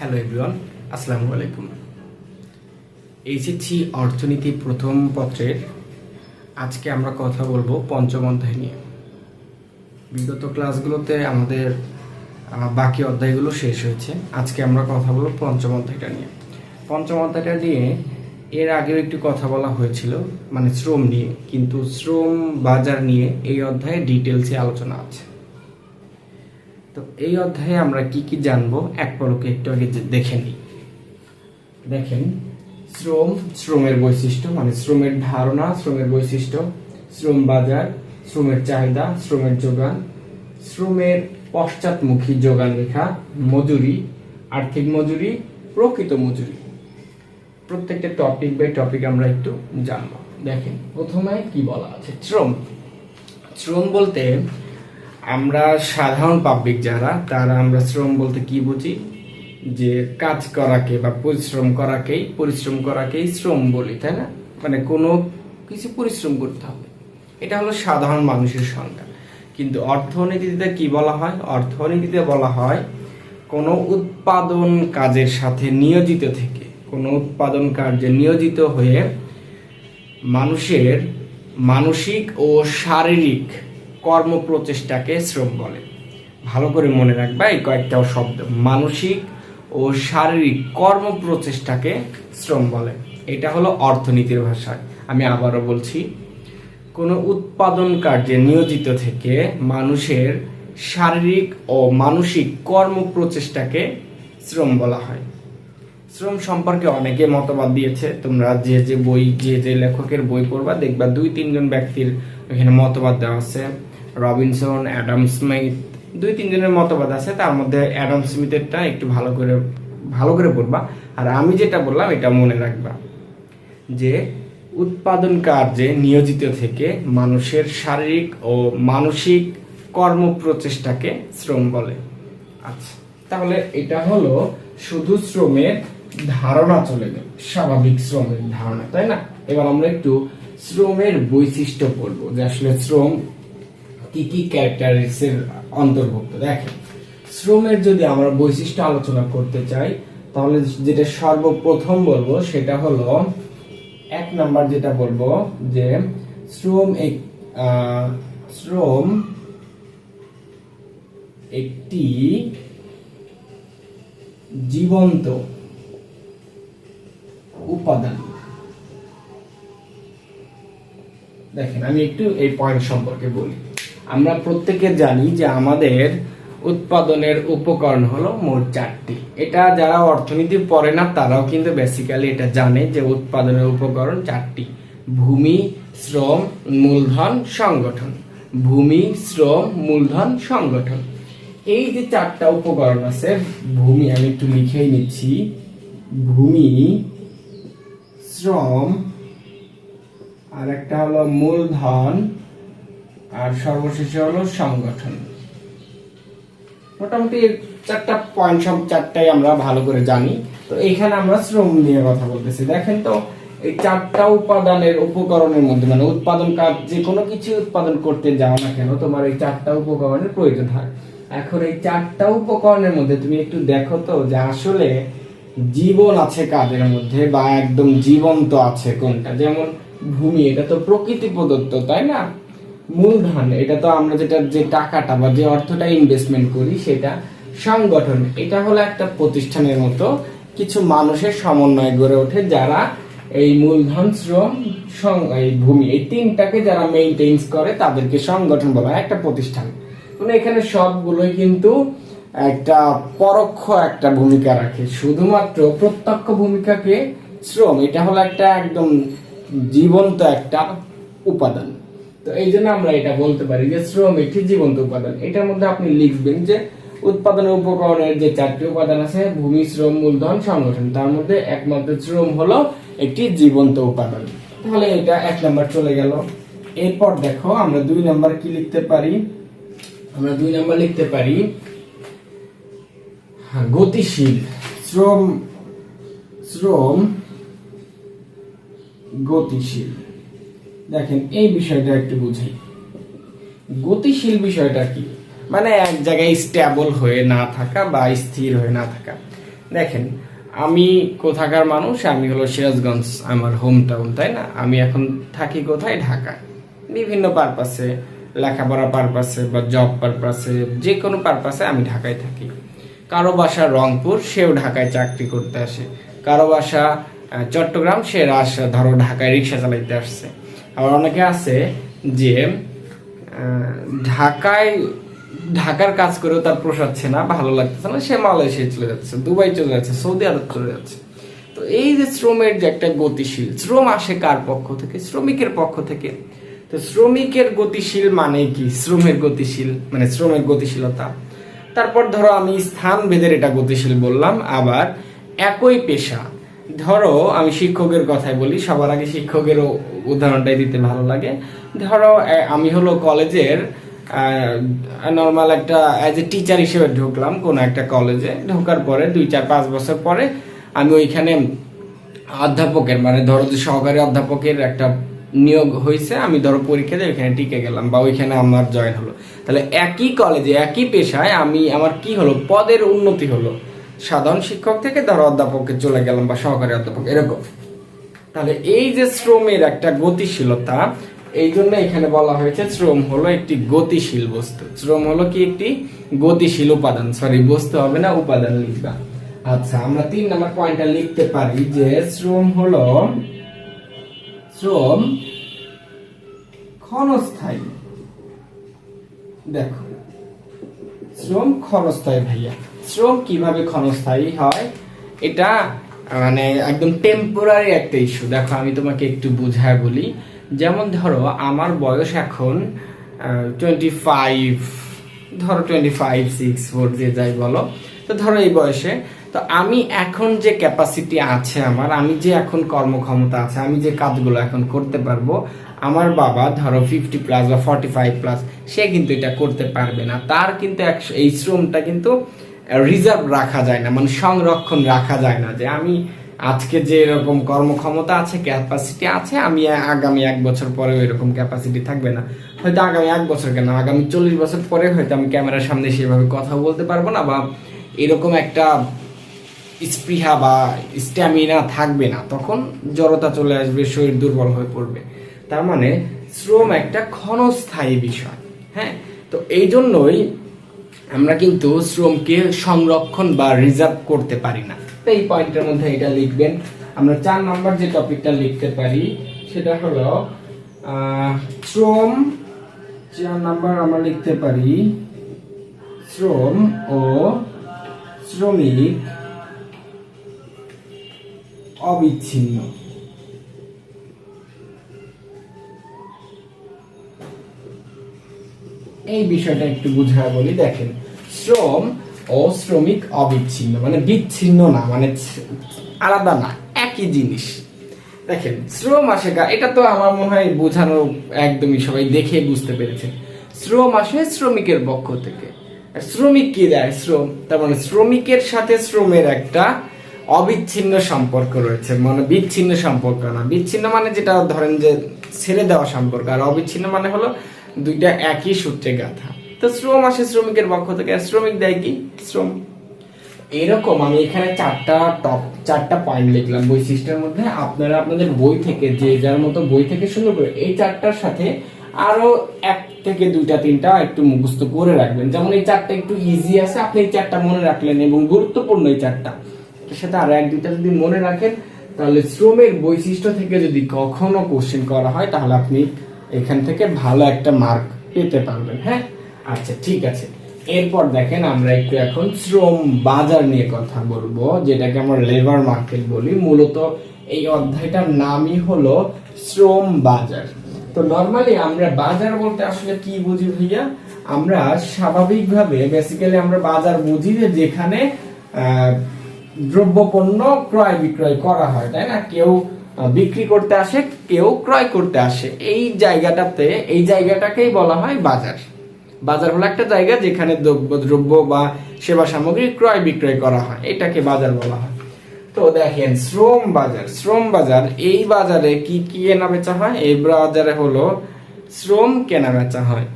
Hello everyone, আসসালামু আলাইকুম। HSC অর্থনীতি প্রথম পত্রের আজকে আমরা কথা বলবো পঞ্চম অধ্যায় নিয়ে। বিগত ক্লাসগুলোতে আমাদের বাকি অধ্যায়গুলো শেষ হয়েছে। আজকে আমরা কথা বলবো পঞ্চম অধ্যায়টা নিয়ে। পঞ্চম অধ্যায়টা নিয়ে এর আগেও একটু কথা বলা হয়েছিল, মানে শ্রম নিয়ে, কিন্তু শ্রম বাজার নিয়ে এই অধ্যায়ে ডিটেলসে আলোচনা আছে। তো এই অধ্যায়ে আমরা কি কি জানবো এক পলকে একটু আগে দেখে নিই। দেখেন, শ্রমের বৈশিষ্ট্য, মানে শ্রমের ধারণা, শ্রমের বৈশিষ্ট্য, শ্রম বাজার, শ্রমের চাহিদা, শ্রমের যোগান, শ্রমের পশ্চাৎমুখী যোগান রেখা, মজুরি, আর্থিক মজুরি, প্রকৃত মজুরি। প্রত্যেকটা টপিক বাই টপিক আমরা একটু জানবো। দেখেন, প্রথমে কি বলা আছে, শ্রম বলতে আমরা সাধারণ পাবলিক যারা, তারা আমরা শ্রম বলতে কি বুঝি, যে কাজ করাকে বা পরিশ্রম করাকেই শ্রম বলি, তাই না? মানে কোনো কিছু পরিশ্রম করতে হবে, এটা হলো সাধারণ মানুষের সংজ্ঞা। কিন্তু অর্থনীতিতে কি বলা হয়? অর্থনীতিতে বলা হয় কোনো উৎপাদন কাজের সাথে নিয়োজিত থেকে, কোনো উৎপাদন কার্যে নিয়োজিত হয়ে মানুষের মানসিক ও শারীরিক কর্ম প্রচেষ্টাকে শ্রম বলে। ভালো করে মনে রাখবা এই কয়েকটা শব্দ, মানসিক ও শারীরিক কর্ম প্রচেষ্টাকে শ্রম বলে। এটা হলো অর্থনীতির ভাষায়। আমি আবারও বলছি, কোনো উৎপাদন কার্যে নিয়োজিত থেকে মানুষের শারীরিক ও মানসিক কর্ম প্রচেষ্টাকে শ্রম বলা হয়। শ্রম সম্পর্কে অনেকে মতবাদ দিয়েছে। তোমরা যে লেখকের বই পড়বা, দেখবা 2-3 জন ব্যক্তির এখানে মতবাদ দেওয়া আছে। রবিনসন, অ্যাডাম স্মিথ, 2-3 জনের মতবাদ আছে। তার মধ্যে অ্যাডাম স্মিথেরটা একটু ভালো করে পড়বা। আর আমি যেটা বললাম এটা মনে রাখবা, যে উৎপাদন কার্যে নিয়োজিত থেকে মানুষের শারীরিক ও মানসিক কর্ম প্রচেষ্টাকে শ্রম বলে। আচ্ছা, তাহলে এটা হলো শুধু শ্রমের ধারণা, চলে গেল স্বাভাবিক শ্রমের ধারণা, তাই না? এবার আমরা একটু শ্রমের বৈশিষ্ট্য পড়বো, যে আসলে শ্রম কি কি ক্যারেক্টারিস্টিক্স এর অন্তর্ভুক্ত। দেখেন, শ্রমের যদি আমরা বৈশিষ্ট্য আলোচনা করতে চাই, তাহলে যেটা সর্বপ্রথম বলবো সেটা হলো, 1 নাম্বার যেটা বলবো, যে শ্রম একটি জীবন্ত উপাদান। দেখেন, আমি একটু এই পয়েন্ট সম্পর্কে বলি। আমরা প্রত্যেকে জানি যে আমাদের উৎপাদনের উপকরণ হলো মোট 4টি। এটা যারা অর্থনীতি পড়ে না তারাও কিন্তু বেসিক্যালি এটা জানে যে উৎপাদনের উপকরণ 4টি: ভূমি, শ্রম, মূলধন, সংগঠন। ভূমি, শ্রম, মূলধন, সংগঠন। এই যে 4টা উপকরণ আছে, ভূমি, আমি একটু লিখেই নিচ্ছি, ভূমি, শ্রম, আর একটা হলো মূলধন, আর সর্বশেষে হলো সংগঠন। মোটামুটি 4টা পয়েন্ট, সব 4টাই আমরা ভালো করে জানি। তো এখানে আমরা শ্রম নিয়ে কথা বলতেছি। দেখেন তো, এই 4টা উপাদানের উপকরণের মধ্যে, মানে উৎপাদন কাজ, যে কোনো কিছু উৎপাদন করতে যাও না কেন, তোমার এই 4টা উপকরণের প্রয়োজন হয়। এখন এই 4টা উপকরণের মধ্যে তুমি একটু দেখো তো, যে আসলে জীবন আছে কাদের মধ্যে, বা একদম জীবন্ত আছে কোনটা। যেমন ভূমি, এটা তো প্রকৃতি প্রদত্ত, তাই না? মূলধন, এটা তো আমরা যে টাকাটা বা যে অর্থটা ইনভেস্টমেন্ট করি সেটা। সংগঠন, এটা হলো একটা প্রতিষ্ঠানের মতো কিছু মানুষের সমন্বয়ে গড়ে ওঠে, যারা এই মূলধন, শ্রম, এই ভূমি, এই 3টাকে যারা মেইনটেইনস করে তাদেরকে সংগঠন বলা হয়, একটা প্রতিষ্ঠান। মানে এখানে সবগুলোই কিন্তু একটা পরোক্ষ একটা ভূমিকা রাখে, শুধুমাত্র প্রত্যক্ষ ভূমিকাকে শ্রম, এটা হলো একটা একদম জীবন্ত একটা উপাদান। তো এই জন্য আমরা এটা বলতে পারি যে শ্রম একটি জীবন্ত উপাদান। এটার মধ্যে আপনি লিখবেন যে উৎপাদনের উপকরণের যে 4টি উপাদান আছে, ভূমি, শ্রম, মূলধন, সংগঠন, তার মধ্যে একমাত্র শ্রম হলো একটি জীবন্ত উপাদান। তাহলে এটা 1 নাম্বার চলে গেল। এরপর দেখো, আমরা 2 নাম্বার কি লিখতে পারি? আমরা 2 নাম্বার লিখতে পারি গতিশীল। শ্রম গতিশীল। দেখেন, এই বিষয়টা একটু বুঝাই। গতিশীল বিষয়টা কি? মানে এক জায়গায় স্টেবল হয়ে না থাকা বা স্থির হয়ে না থাকা। দেখেন, আমি কোথাকার মানুষ? আমি হলো সিরাজগঞ্জ, আমার হোম টাউন, তাই না? আমি এখন থাকি কোথায়? ঢাকায়। বিভিন্ন পারপাসে, লেখাপড়া পারপাসে বা জব পারপাসে, যে কোনো পারপাসে আমি ঢাকায় থাকি। কারো বাসা রংপুর, সেও ঢাকায় চাকরি করতে আসে। কারো বাসা চট্টগ্রাম, সে ধরো ঢাকায় রিক্সা চালাইতে আসছে। আবার অনেকে আছে যে ঢাকায় ঢাকার কাজ করেও তার পোষাচ্ছে না, ভালো লাগতেছে না, সে মালয়েশিয়া চলে যাচ্ছে, দুবাই চলে যাচ্ছে, সৌদি আরব চলে যাচ্ছে। তো এই যে শ্রমের যে একটা গতিশীল, শ্রম আসে কার পক্ষ থেকে? শ্রমিকের পক্ষ থেকে। তো শ্রমিকের গতিশীল মানে কি? শ্রমের গতিশীল মানে শ্রমের গতিশীলতা। তারপর ধরো আমি স্থান ভেদের এটা গতিশীল বললাম। আবার একই পেশা, ধরো আমি শিক্ষকের কথাই বলি, সবার আগে শিক্ষকের উদাহরণটাই দিতে ভালো লাগে। ধরো আমি হলো কলেজের নর্মাল একটা অ্যাজ এ টিচার হিসেবে ঢুকলাম কোনো একটা কলেজে। ঢোকার পরে 2-4-5 বছর পরে আমি ওইখানে অধ্যাপকের মানে ধরো যে সহকারী অধ্যাপকের একটা নিয়োগ হয়েছে, আমি ধরো পরীক্ষা দিয়ে ওইখানে টিকে গেলাম বা ওইখানে আমার জয়েন হলো। তাহলে একই কলেজে একই পেশায় আমার কি হলো? পদের উন্নতি হলো। সাধারণ শিক্ষক থেকে ধরো অধ্যাপকে চলে গেলাম বা সহকারী অধ্যাপক, এরকম। তাহলে এই যে শ্রমের একটা গতিশীলতা, এই জন্য এখানে বলা হয়েছে শ্রম হলো একটি গতিশীল বস্তু। শ্রম হলো কি? একটি গতিশীল উপাদান। সরি, বস্তু হবে না, উপাদান লিখবা। আচ্ছা, আমরা 3 নম্বর পয়েন্টটা লিখতে পারি যে শ্রম ক্ষণস্থায়ী। দেখো, শ্রম ক্ষণস্থায়ী ভাইয়া। শ্রম কিভাবে ক্ষণস্থায়ী হয়? এটা মানে একদম টেম্পোরারি একটা ইস্যু। দেখো, আমি তোমাকে একটু বুঝায় বলি। যেমন ধরো আমার বয়স এখন 25, ধরো 25, 6, 4 যে যাই বলো। তো ধরো এই বয়সে তো আমি এখন যে ক্যাপাসিটি আছে আমার, আমি যে এখন কর্মক্ষমতা আছে, আমি যে কাজগুলো এখন করতে পারবো, আমার বাবা ধরো 50+ বা 45+, সে কিন্তু এটা করতে পারবে না। তার কিন্তু এই শ্রমটা কিন্তু রিজার্ভ রাখা যায় না, মানে সংরক্ষণ রাখা যায় না যে আমি আজকে যে এরকম কর্মক্ষমতা আছে, ক্যাপাসিটি আছে, আমি আগামী 1 বছর পরে এরকম ক্যাপাসিটি থাকবে না। হয়তো আগামী 1 বছর কেন, আগামী 40 বছর পরে হয়তো আমি ক্যামেরার সামনে সেভাবে কথা বলতে পারবো না, বা এরকম একটা স্পৃহা বা স্ট্যামিনা থাকবে না, তখন জড়তা চলে আসবে, শরীর দুর্বল হয়ে পড়বে। তার মানে শ্রম একটা ক্ষণস্থায়ী বিষয়। হ্যাঁ, তো এই জন্যই আমরা কিন্তু শ্রমকে সংরক্ষণ বা রিজার্ভ করতে পারি না। তো এই পয়েন্টের মধ্যে এটা লিখবেন। আমরা 4 নম্বর যে টপিকটা লিখতে পারি সেটা হলো শ্রম। 4 নম্বর আমরা লিখতে পারি শ্রম ও শ্রমিক অবিচ্ছিন্ন। এই বিষয়টা একটু বুঝায় বলি। দেখেন, শ্রম ও শ্রমিক অবিচ্ছিন্ন মানে বিচ্ছিন্ন না, মানে আলাদা না, একই জিনিস। দেখেন, শ্রম আসে এটা তো আমার মনে হয় বোঝানো একদমই সবাই দেখে বুঝতে পেরেছে। শ্রম আসে শ্রমিকের পক্ষ থেকে। শ্রমিক কি দেয়? শ্রম। তার মানে শ্রমিকের সাথে শ্রমের একটা অবিচ্ছিন্ন সম্পর্ক রয়েছে, মানে বিচ্ছিন্ন সম্পর্ক না। বিচ্ছিন্ন মানে যেটা ধরেন যে ছেড়ে দেওয়া সম্পর্ক, আর অবিচ্ছিন্ন মানে হলো দুইটা একই সূত্রে গাঁথা। তো শ্রম আসে শ্রমিকের পক্ষ থেকে, আর শ্রমিক দেয় কি? শ্রম। এরকম আমি এখানে 4টা পয়েন্ট লিখলাম বৈশিষ্ট্যের মধ্যে। আপনারা আপনাদের বই থেকে, যে যার মতো বই থেকে শুরু করে এই 4টার সাথে আরো 1 থেকে 2টা 3টা একটু মুখস্থ করে রাখবেন। যেমন এই 4টা একটু ইজি আছে, আপনি এই 4টা মনে রাখলেন, এবং গুরুত্বপূর্ণ এই 4টা, এর সাথে আরো 1-2টা যদি মনে রাখেন, তাহলে শ্রমের বৈশিষ্ট্য থেকে যদি কখনো কোশ্চেন করা হয়, তাহলে আপনি এখান থেকে ভালো একটা মার্ক পেতে পারবেন। হ্যাঁ, আচ্ছা, ঠিক আছে। এরপর দেখেন, আমরা একটু এখন শ্রম বাজার নিয়ে কথা বলবো, যেটাকে আমরা লেবার মার্কেট বলি। মূলত এই অধ্যায়টার নামই হলো শ্রম বাজার। তো নরমালি আমরা বাজার বলতে আসলে কি বুঝি ভাইয়া? আমরা স্বাভাবিকভাবে বেসিক্যালি আমরা বাজার বুঝি যে যেখানে দ্রব্য পণ্য ক্রয় বিক্রয় করা হয়, তাই না? কেউ বিক্রি করতে আসে, কেউ ক্রয় করতে আসে। এই জায়গাটাকেই বলা হয় বাজার। বাজার হলো একটা জায়গা যেখানে দ্রব্য বা সেবা সামগ্রী ক্রয় বিক্রয় করা হয়, এটাকে বাজার বলা হয়। তো দেখেন, শ্রম বাজার, এই বাজারে কি কি কেনা বেচা হয়? এই বাজারে হলো শ্রম কেনা বেচা হয়।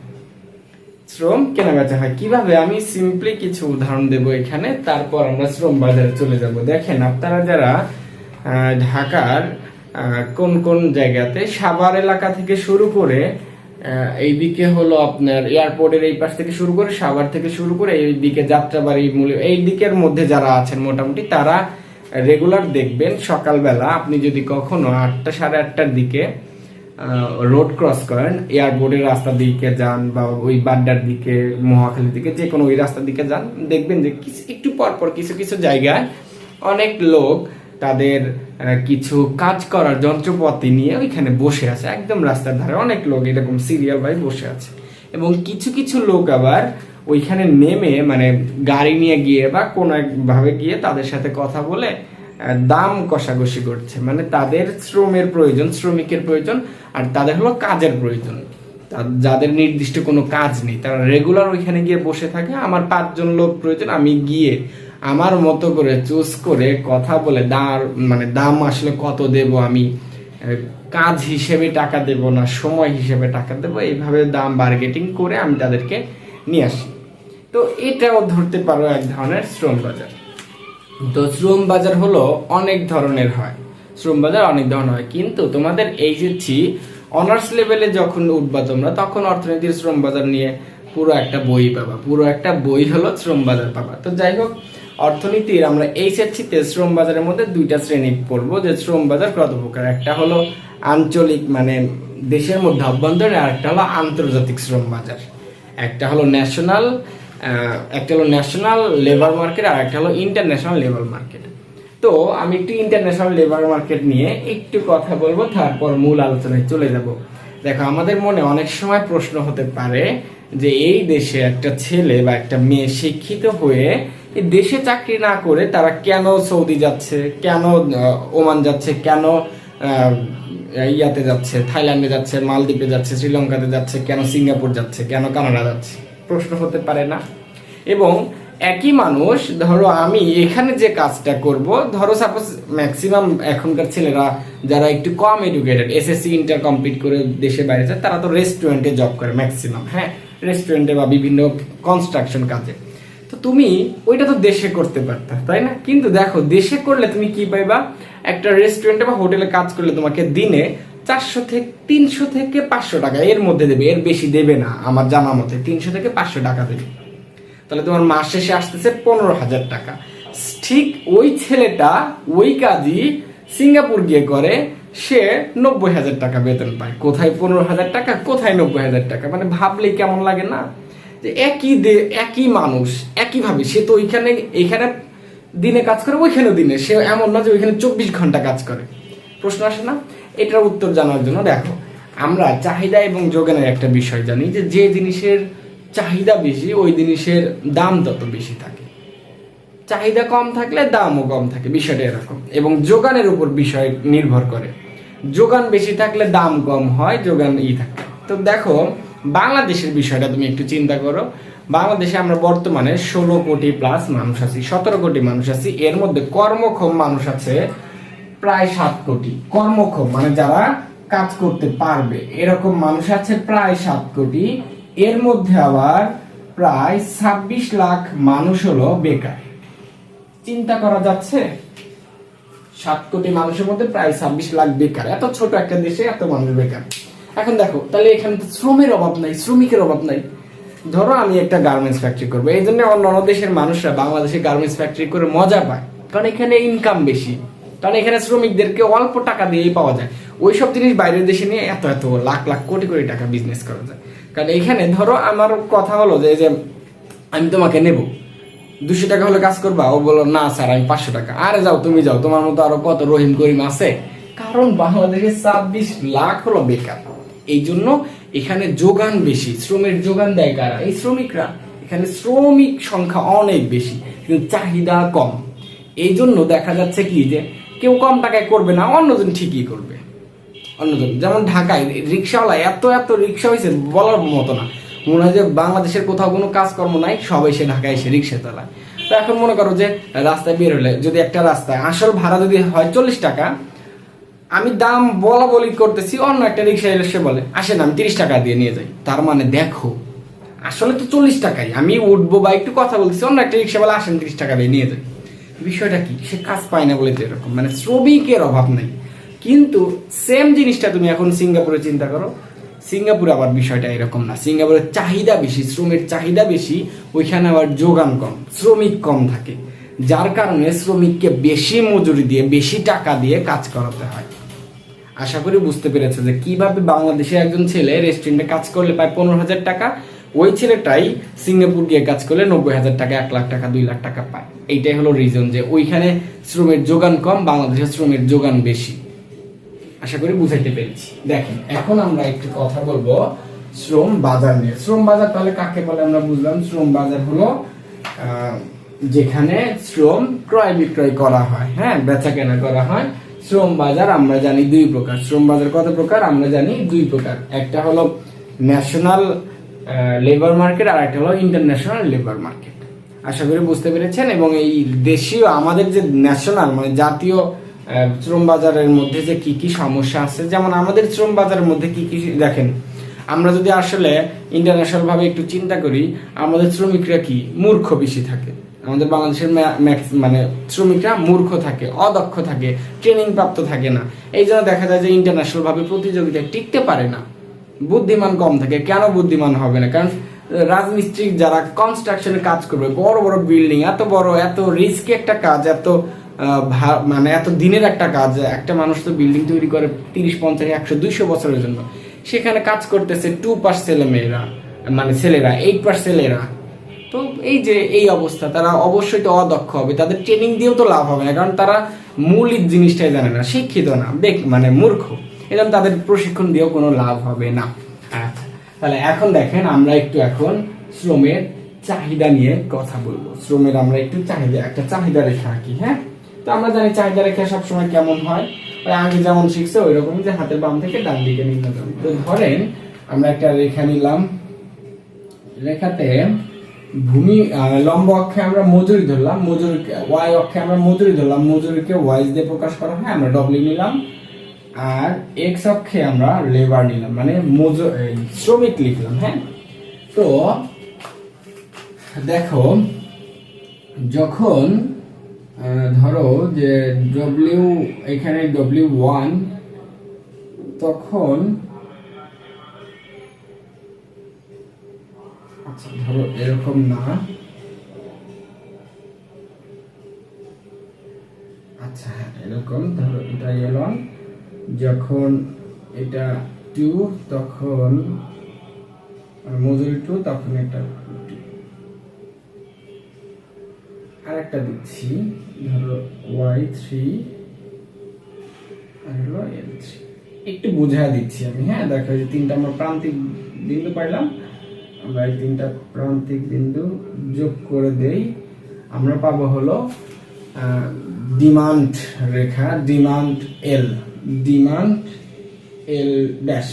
শ্রম কেনাবেচা হয় কিভাবে, আমি সিম্পলি কিছু উদাহরণ দেব এখানে, তারপর আমরা শ্রম বাজারে চলে যাব। দেখেন আপনারা যারা ঢাকার কোন কোন জায়গাতে সাভার এলাকা থেকে শুরু করে এইদিকে হলো আপনার এয়ারপোর্টের এই পাশ থেকে শুরু করে সাভার থেকে শুরু করে এইদিকে যাত্রাবাড়ি এই দিকের মধ্যে যারা আছেন মোটামুটি তারা রেগুলার দেখবেন সকালবেলা আপনি যদি কখনো 8টা সাড়ে 8টার দিকে রোড ক্রস করেন, এয়ারপোর্টের রাস্তার দিকে যান বা ওই বাড্ডার দিকে মহাখালীর দিকে যে কোনো ওই রাস্তার দিকে যান, দেখবেন যে একটু পর পর কিছু কিছু জায়গায় অনেক লোক তাদের কিছু কাজ করার যন্ত্রপাতি নিয়ে ওইখানে বসে আছে, একদম রাস্তার ধারে অনেক লোক এরকম সিরিয়াল ভাই বসে আছে। এবং কিছু কিছু লোক আবার ওইখানে নেমে মানে গাড়ি নিয়ে গিয়ে বা কোনো একভাবে গিয়ে তাদের সাথে কথা বলে দাম কষাকষি করছে, মানে তাদের শ্রমের প্রয়োজন, শ্রমিকের প্রয়োজন, আর তাদের হলো কাজের প্রয়োজন। যাদের নির্দিষ্ট কোনো কাজ নেই তারা রেগুলার ওইখানে গিয়ে বসে থাকে, আমার 5 জন লোক প্রয়োজন, আমি গিয়ে আমার মতো করে চুজ করে কথা বলে দাম আসলে কত দেব, আমি কাজ হিসেবে টাকা দেব না সময় হিসেবে টাকা দেব, এইভাবে দাম বার্গেটিং করে আমি তাদেরকে নিয়ে আসি। তো এটাও ধরতে পারো এক ধরনের শ্রম বাজার। তো শ্রম বাজার হলো অনেক ধরনের হয়, শ্রম বাজার অনেক ধরনের হয়, কিন্তু তোমাদের এইচএসসি অনার্স লেভেলে যখন উঠবা তোমরা তখন অর্থনীতির শ্রম বাজার নিয়ে পুরো একটা বই পাবা, পুরো একটা বই হলো শ্রম বাজার পাবা। তো যাই হোক, অর্থনীতির আমরা এইচএসসিতে শ্রম বাজারের মধ্যে 2টা শ্রেণী পড়বো, যে শ্রম বাজার কত প্রকার। একটা হলো আঞ্চলিক মানে দেশের মধ্যে অভ্যন্তরীণ, আর একটা হলো আন্তর্জাতিক শ্রম বাজার। একটা হলো ন্যাশনাল লেবার মার্কেট আর একটা হলো ইন্টারন্যাশনাল লেবার মার্কেট। তো আমি একটু ইন্টারন্যাশনাল লেবার মার্কেট নিয়ে একটু কথা বলবো, তারপর মূল আলোচনায় চলে যাব। দেখো, আমাদের মনে অনেক সময় প্রশ্ন হতে পারে যে এই দেশে একটা ছেলে বা একটা মেয়ে শিক্ষিত হয়ে এই দেশে চাকরি না করে তারা কেন সৌদি যাচ্ছে, কেন ওমান যাচ্ছে, কেন ইয়াতে যাচ্ছে, থাইল্যান্ডে যাচ্ছে, মালদ্বীপে যাচ্ছে, শ্রীলঙ্কাতে যাচ্ছে, কেন সিঙ্গাপুর যাচ্ছে, কেন কানাডা যাচ্ছে, প্রশ্ন হতে পারে না? এবং একই মানুষ, ধরো আমি এখানে যে কাজটা করব, ধরো সাপোজ ম্যাক্সিমাম এখনকার ছেলেরা যারা একটু কম এডুকেটেড, এসএসসি ইন্টার কমপ্লিট করে দেশে বাইরে যায়, তারা তো রেস্টুরেন্টে জব করে ম্যাক্সিমাম, হ্যাঁ, রেস্টুরেন্টে বা বিভিন্ন কনস্ট্রাকশন কাজে। তো তুমি ওইটা তো দেশে করতে পারতা, তাই না? কিন্তু দেখো, দেশে করলে তুমি কি পাইবা? একটা রেস্টুরেন্টে বা হোটেলে কাজ করলে তোমাকে দিনে 300 থেকে 500 টাকা এর মধ্যে দেবে, এর বেশি দেবে না আমার জানা মতে, 300 থেকে 500 টাকা দেবে। তাহলে তোমার মাস শেষে আসতেছে 15,000 টাকা। ঠিক ওই ছেলেটা ওই কাজই সিঙ্গাপুর গিয়ে করে, সে 90,000 টাকা বেতন পায়। কোথায় 15,000 টাকা, কোথায় 90,000 টাকা? মানে ভাবলেই কেমন লাগে না যে একই মানুষ একইভাবে সে তো এইখানে দিনে কাজ করে, ওইখানেও দিনে, সে এমন না যে ওইখানে 24 ঘন্টা কাজ করে। প্রশ্ন আসে না? এটার উত্তর জানার জন্য দেখো, আমরা চাহিদা এবং যোগানের একটা বিষয় জানি, যে জিনিসের চাহিদা বেশি ওই জিনিসের দাম তত বেশি থাকে, চাহিদা কম থাকলে দামও কম থাকে, বিষয়টা এরকম। এবং যোগানের উপর বিষয় নির্ভর করে, যোগান বেশি থাকলে দাম কম হয়, যোগান থাকে। তো দেখো, বাংলাদেশের বিষয়টা তুমি একটু চিন্তা করো। বাংলাদেশে আমরা বর্তমানে 16 কোটি প্লাস মানুষ আছি, 17 কোটি মানুষ আছি। এর মধ্যে কর্মক্ষম মানুষ আছে প্রায় 7 কোটি। কর্মক্ষম মানে যারা কাজ করতে পারবে এরকম মানুষ আছে প্রায় 7 কোটি। এর মধ্যে আবার প্রায় 26 লাখ মানুষ হলো বেকার। চিন্তা করা যাচ্ছে? 7 কোটি মানুষের মধ্যে প্রায় 26 লাখ বেকার। এত ছোট একটা দেশে এত মানুষ বেকার। এখন দেখো, তাহলে এখানে তো শ্রমের অভাব নাই, শ্রমিকের অভাব নাই। ধরো আমি একটা গার্মেন্টস ফ্যাক্টরি করবো, এই জন্য অন্যান্য দেশের মানুষরা বাংলাদেশে গার্মেন্টস ফ্যাক্টরি করে মজা পায়, কারণ এখানে ইনকাম বেশি, কারণ এখানে শ্রমিকদেরকে অল্প টাকা দিয়েই পাওয়া যায়। ওইসব জিনিস বাইরের দেশে নিয়ে এত এত লাখ লাখ কোটি কোটি টাকা বিজনেস করা যায়। কারণ এখানে ধরো আমার কথা হলো যে আমি তোমাকে নেব, 200 টাকা হলে কাজ করবা? ও বললো না স্যার, আমি 500 টাকা। আরে যাও, তুমি যাও, তোমার মতো আরো কত রহিম করিম আছে। কারণ বাংলাদেশে 26 লাখ হলো বেকার। এই জন্য এখানে যোগান বেশি, শ্রমের যোগান দেয় কারা? এই শ্রমিকরা। এখানে শ্রমিক সংখ্যা অনেক বেশি, কিন্তু চাহিদা কম। এই জন্য দেখা যাচ্ছে কি যে কেউ কম টাকায় করবে না, অন্যজন ঠিকই করবে। অন্যজন যেমন ঢাকায় রিক্সাওয়ালা এত এত রিক্সা হয়েছে বলার মতো না। মনে হয় যে বাংলাদেশের কোথাও কোনো কাজকর্ম নাই, সবাই সে ঢাকায় এসে রিক্সা চালায়। তো এখন মনে করো যে রাস্তায় বের হলে যদি একটা রাস্তায় আসল ভাড়া যদি হয় 40 টাকা, আমি দাম বলা বলি করতেছি, অন্য একটা রিক্সা এসে বলে আসেন আমি 30 টাকা দিয়ে নিয়ে যাই। তার মানে দেখো আসলে তো 40 টাকাই, আমি উঠবো বা একটু কথা বলছি, অন্য একটা রিক্সাওয়ালা আসেন 30 টাকা দিয়ে নিয়ে যায়। বিষয়টা কি, সে কাজ পায় না বলে তো এরকম, মানে শ্রমিকের অভাব নাই। কিন্তু সেম জিনিসটা তুমি এখন সিঙ্গাপুরে চিন্তা করো, সিঙ্গাপুরে আবার বিষয়টা এরকম না, সিঙ্গাপুরের চাহিদা বেশি, শ্রমের চাহিদা বেশি, ওইখানে আবার যোগান কম, শ্রমিক কম থাকে, যার কারণে শ্রমিককে বেশি মজুরি দিয়ে বেশি টাকা দিয়ে কাজ করাতে হয়। আশা করি বুঝতে পেরেছে যে কিভাবে বাংলাদেশে একজন ছেলে রেস্টুরেন্টে কাজ করলে পায় 15,000 টাকা, ওই ছেলেটাই সিঙ্গাপুর গিয়ে কাজ করলে 90,000 টাকা, 1 লাখ টাকা, 2 লাখ টাকা পায়। এইটাই হলো রিজন যে ওইখানে শ্রমের যোগান কম, বাংলাদেশের শ্রমের যোগান বেশি। আশা করি বুঝাইতে পেরেছি। দেখেন এখন আমরা একটু কথা বলবো শ্রম বাজার নিয়ে। শ্রম বাজার তাহলে কাকে বলে আমরা বুঝলাম। শ্রম বাজার হলো যেখানে শ্রম ক্রয় বিক্রয় করা হয়, হ্যাঁ, বেচা কেনা করা হয়। শ্রম বাজার আমরা জানি 2 প্রকার। শ্রম বাজার কত প্রকার আমরা জানি 2 প্রকার। একটা হলো ন্যাশনাল লেবার মার্কেট, আর একটা হলো ইন্টারন্যাশনাল লেবার মার্কেট। আশা করি বুঝতে পেরেছেন। এবং এই দেশীয় আমাদের যে ন্যাশনাল মানে জাতীয় শ্রম বাজারের মধ্যে যে কি কি সমস্যা আছে, যেমন আমাদের শ্রম বাজারের মধ্যে কি কি, দেখেন আমরা যদি আসলে ইন্টারন্যাশনাল ভাবে একটু চিন্তা করি, আমাদের শ্রমিকরা কি মূর্খ বেশি থাকে। আমাদের বাংলাদেশের মানে শ্রমিকরা মূর্খ থাকে, অদক্ষ থাকে, ট্রেনিং প্রাপ্ত থাকে না। এই জন্য দেখা যায় যে ইন্টারন্যাশনাল ভাবে প্রতিযোগিতায় টিকতে পারে না, বুদ্ধিমান কম থাকে। কেন বুদ্ধিমান হবে না? কারণ রাজমিস্ত্রি যারা কনস্ট্রাকশনে কাজ করবে, বড় বড় বিল্ডিং, এত বড় এত রিস্কি একটা কাজ, এত মানে এত দিনের একটা কাজ, একটা মানুষ তো বিল্ডিং তৈরি করে 30, 50, 100, 200 বছরের জন্য। সেখানে কাজ করতেছে 2% ছেলেমেয়েরা, মানে ছেলেরা, 8% ছেলেরা। তো এই যে এই অবস্থা, তারা অবশ্যই তো অদক্ষ হবে, তাদের ট্রেনিং দিয়েও তো লাভ হবে না, কারণ তারা মৌলিক জিনিসটাই জানে না, শিক্ষিত না, মানে মূর্খ। এজন্য তাদের প্রশিক্ষণ দিয়েও কোনো লাভ হবে না। আচ্ছা, তাহলে এখন দেখেন আমরা একটু এখন শ্রমের চাহিদা নিয়ে কথা বলবো। শ্রমের আমরা একটু চাহিদা, একটা চাহিদা রেখা আঁকি, হ্যাঁ। তো আমরা জানি চাহিদা রেখা সবসময় কেমন হয়, ওই আগে যেমন শিখছে ওই রকম, যে হাতের বাম থেকে ডান দিকে নির্ণয়। তো ধরেন আমরা একটা রেখা নিলাম, রেখাতে ভূমি লম্ব অক্ষে আমরা মজুরি ধরলাম, মজুরিকে ওয়াই অক্ষে আমরা মজুরি ধরলাম, মজুরিকে ওয়াইজ দিয়ে প্রকাশ করা হয়, আমরা ডব্লিউ নিলাম। আর এক্স অক্ষে আমরা লেবার নিলাম, মানে শ্রমিক লিখলাম, হ্যাঁ। তো দেখো যখন ধরো যে ডব্লিউ, এখানে W1, তখন আচ্ছা ধরো এরকম না, আচ্ছা হ্যাঁ এরকম ধরো, এটা L1, যখন এটা 2, তখন মজুরি 2, তখন এটা 2। আর একটা দিচ্ছি, ধরো Y3 আর হলো L3। একটু বুঝায় দিচ্ছি আমি, হ্যাঁ। দেখো যে 3টা আমরা প্রান্তিক বিন্দু পাইলাম, আমরা এই 3টা প্রান্তিক বিন্দু যোগ করে দেই, আমরা পাবো হলো ডিমান্ড রেখা, demand L, demand L dash,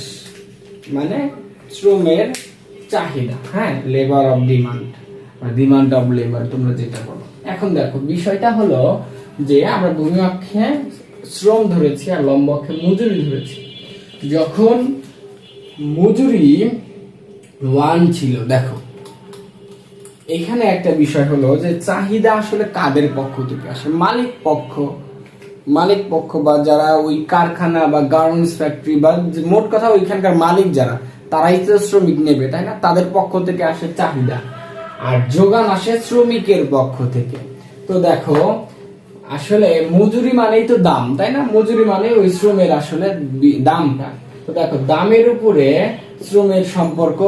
মানে শ্রমের চাহিদা, হ্যাঁ, labour of demand, demand of labour, তোমরা যেটা বলো। এখন দেখো বিষয়টা হলো যে আমরা ভূমি অক্ষে শ্রম ধরেছি আর লম্ব অক্ষে মজুরি ধরেছি। যখন মজুরি 1 ছিল, দেখো এখানে একটা বিষয় হলো যে চাহিদা আসলে কাদের পক্ষ থেকে আসে? মালিক পক্ষ বা যারা ওই কারখানা বা গার্মেন্টস ফ্যাক্টরি বা মোট কথা ওইখানকার মালিক যারা, তারাই তো শ্রমিক নেবে, তাই না? তাদের পক্ষ থেকে আসে চাহিদা, আর যোগান আসে শ্রমিকের পক্ষ থেকে। তো দেখো আসলে মজুরি মানেই তো দাম, তাই না? মজুরি মানে ওই শ্রমের আসলে দামটা। তো দেখো দামের উপরে শ্রমের সম্পর্ক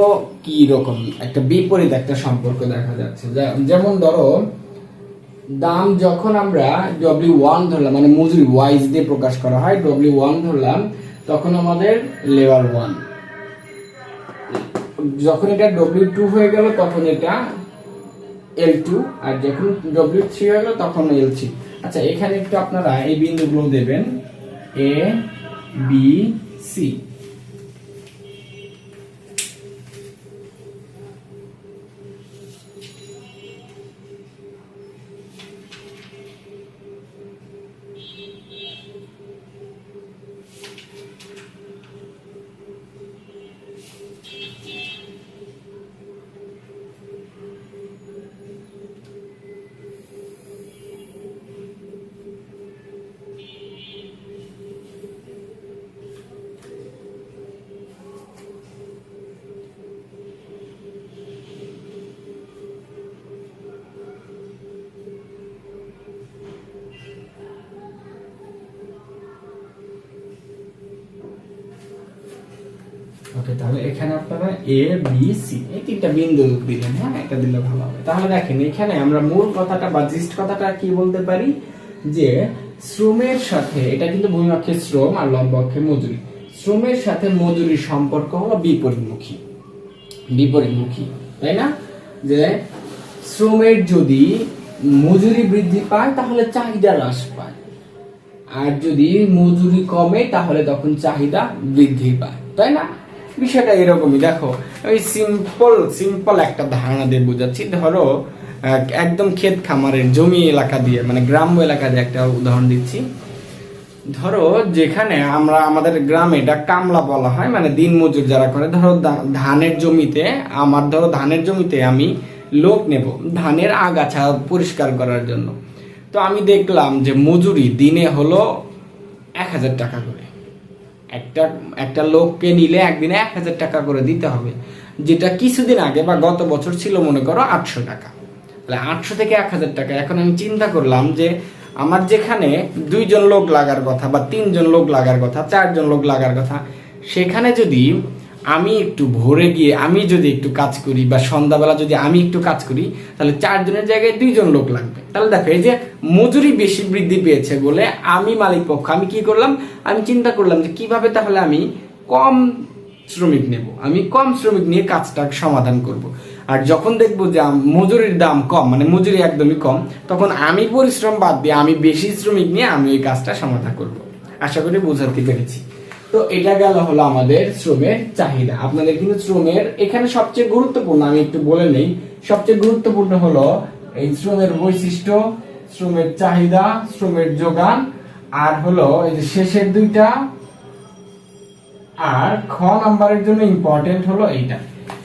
কি রকম, একটা বিপরীত একটা সম্পর্ক দেখা যাচ্ছে। যেমন ধরো দাম যখন আমরা W1 ধরলাম, মানে মজুরি ওয়াইজ দিয়ে প্রকাশ করা হয়, W1 ধরলাম, তখন আমাদের লেবার 1। যখন এটা W2 হয়ে গেল তখন এটা L2, আর যখন W3 হয়ে গেল তখন L3। আচ্ছা এখানে একটু আপনারা এই বিন্দুগুলো দেবেন, A B C। ওকে, তাহলে এখানে আপনারা এ বি সি এই তিনটা বিন্দু দিলেন, হ্যাঁ এটা দিলে ভালো হবে। তাহলে দেখেন এখানে আমরা মূল কথাটা বা জিস্ট কথাটা কি বলতে পারি যে শ্রমের সাথে, এটা কিন্তু ভূমি অক্ষে শ্রম আর লম্ব অক্ষে মজুরি, শ্রমের সাথে মজুরির সম্পর্ক হলো বিপরীতমুখী। বিপরীতমুখী, তাই না? যে শ্রমের যদি মজুরি বৃদ্ধি পায় তাহলে চাহিদা হ্রাস পায়, আর যদি মজুরি কমে তাহলে তখন চাহিদা বৃদ্ধি পায়, তাই না? বিষয়টা এরকমই। দেখো আমি সিম্পল একটা ধারণা দিয়ে বোঝাচ্ছি। ধরো একদম ক্ষেত খামারের জমি এলাকা দিয়ে, মানে গ্রাম্য এলাকা দিয়ে একটা উদাহরণ দিচ্ছি। ধরো যেখানে আমরা আমাদের গ্রামে এটা কামলা বলা হয়, মানে দিন মজুর যারা করে। ধরো ধানের জমিতে ধরো ধানের জমিতে আমি লোক নেব ধানের আগাছা পরিষ্কার করার জন্য। তো আমি দেখলাম যে মজুরি দিনে হলো 1000 টাকা করে। একটা লোককে নিলে একদিনে 1000 টাকা করে দিতে হবে, যেটা কিছুদিন আগে বা গত বছর ছিল মনে করো 800 টাকা। তাহলে 800 থেকে 1000 টাকা। এখন আমি চিন্তা করলাম যে আমার যেখানে 2 জন লোক লাগার কথা বা 3 জন লোক লাগার কথা, 4 জন লোক লাগার কথা, সেখানে যদি আমি একটু ভোরে গিয়ে আমি যদি একটু কাজ করি বা সন্ধ্যাবেলা যদি আমি একটু কাজ করি, তাহলে 4 জনের জায়গায় 2 জন লোক লাগবে। তাহলে দেখো এই যে মজুরি বেশি বৃদ্ধি পেয়েছে বলে আমি মালিক পক্ষ, আমি কি করলাম, আমি চিন্তা করলাম যে কিভাবে তাহলে আমি কম শ্রমিক নেব, আমি কম শ্রমিক নিয়ে কাজটা সমাধান করব। আর যখন দেখবো যে মজুরির দাম কম, মানে মজুরি একদমই কম, তখন আমি পরিশ্রম বাদ দিয়ে আমি বেশি শ্রমিক নিয়ে আমি ওই কাজটা সমাধান করব। আশা করি বোঝাতে পেরেছি। তো এটা গেল হলো আমাদের শ্রমের চাহিদা। আপনাদের কিন্তু শ্রমের এখানে সবচেয়ে গুরুত্বপূর্ণ আমি একটু বলে নেই, সবচেয়ে গুরুত্বপূর্ণ হলো এই শ্রমের বৈশিষ্ট্য, শ্রমের চাহিদা, শ্রমের যোগান, আর হলো এই যে শেষের দুইটা, আর খ নাম্বারের জন্য ইম্পর্টেন্ট হলো এইটা।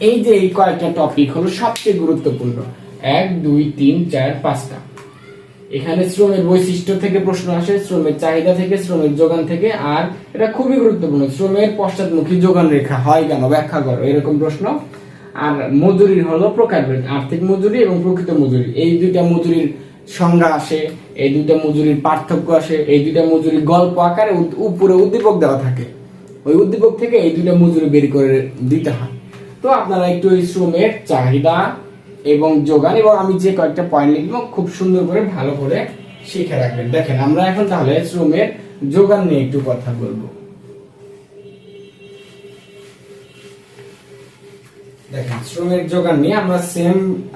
এই যে এই কয়েকটা টপিক হলো সবচেয়ে গুরুত্বপূর্ণ, 1 2 3 4 5টা। এখানে শ্রমের বৈশিষ্ট্য থেকে প্রশ্ন আসে, শ্রমের চাহিদা থেকে, শ্রমের যোগান থেকে, আর এটা খুবই গুরুত্বপূর্ণ শ্রমের পশ্চাৎমুখী যোগান রেখা হয় কেন, ব্যাখ্যা করো, এরকম প্রশ্ন। আর মজুরির হলো প্রকারভেদ, আর্থিক মজুরি এবং প্রকৃত মজুরি। এই দুইটা মজুরির সংজ্ঞা আসে, এই দুইটা মজুরির পার্থক্য আসে, এই দুইটা মজুরি গল্প আকারে উপরে উদ্দীপক দেওয়া থাকে, ওই উদ্দীপক থেকে এই দুইটা মজুরি বের করে দিতে হয়। তো আপনারা একটু এই শ্রমের চাহিদা এবং যোগান এবং আমি যে কয়েকটা পয়েন্ট লিখবো খুব সুন্দর করে ভালো করে শিখে রাখবেন। দেখেন আমরা এখন তাহলে শ্রমের যোগান নিয়ে একটু কথা বলবো। দেখেন শ্রমের যোগান নিয়ে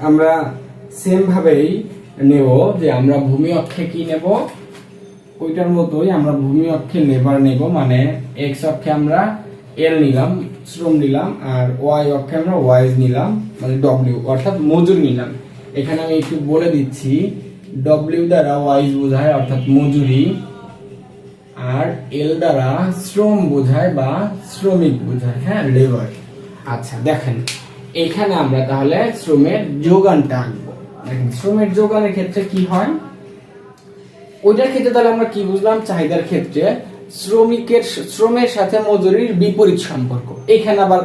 আমরা সেম ভাবেই নেব, যে আমরা ভূমি অক্ষে কি নেব, ওইটার মতোই আমরা ভূমি অক্ষে লেবার নেব, মানে এক্স অক্ষে আমরা এল নিলাম, শ্রম নিলাম, আর ওয়াই অক্ষে আমরা ওয়াইজ নিলাম, মানে ডব্লিউ অর্থাৎ মজুর নিলাম। এখানে আমি একটু বলে দিচ্ছি, ডব্লিউ দ্বারা ওয়াইজ বোঝায় অর্থাৎ মজুরি, আর এল দ্বারা শ্রম বোঝায় বা শ্রমিক বোঝায়, হ্যাঁ লেবার। আচ্ছা দেখেন এখানে আমরা তাহলে শ্রমের যোগানটা আনবো। দেখেন শ্রমের যোগানের ক্ষেত্রে কি হয়, ওইটার ক্ষেত্রে তাহলে আমরা কি বুঝলাম, চাহিদার ক্ষেত্রে শ্রমের সাথে মজুরির বিপরীত সম্পর্ক, এখানে আবার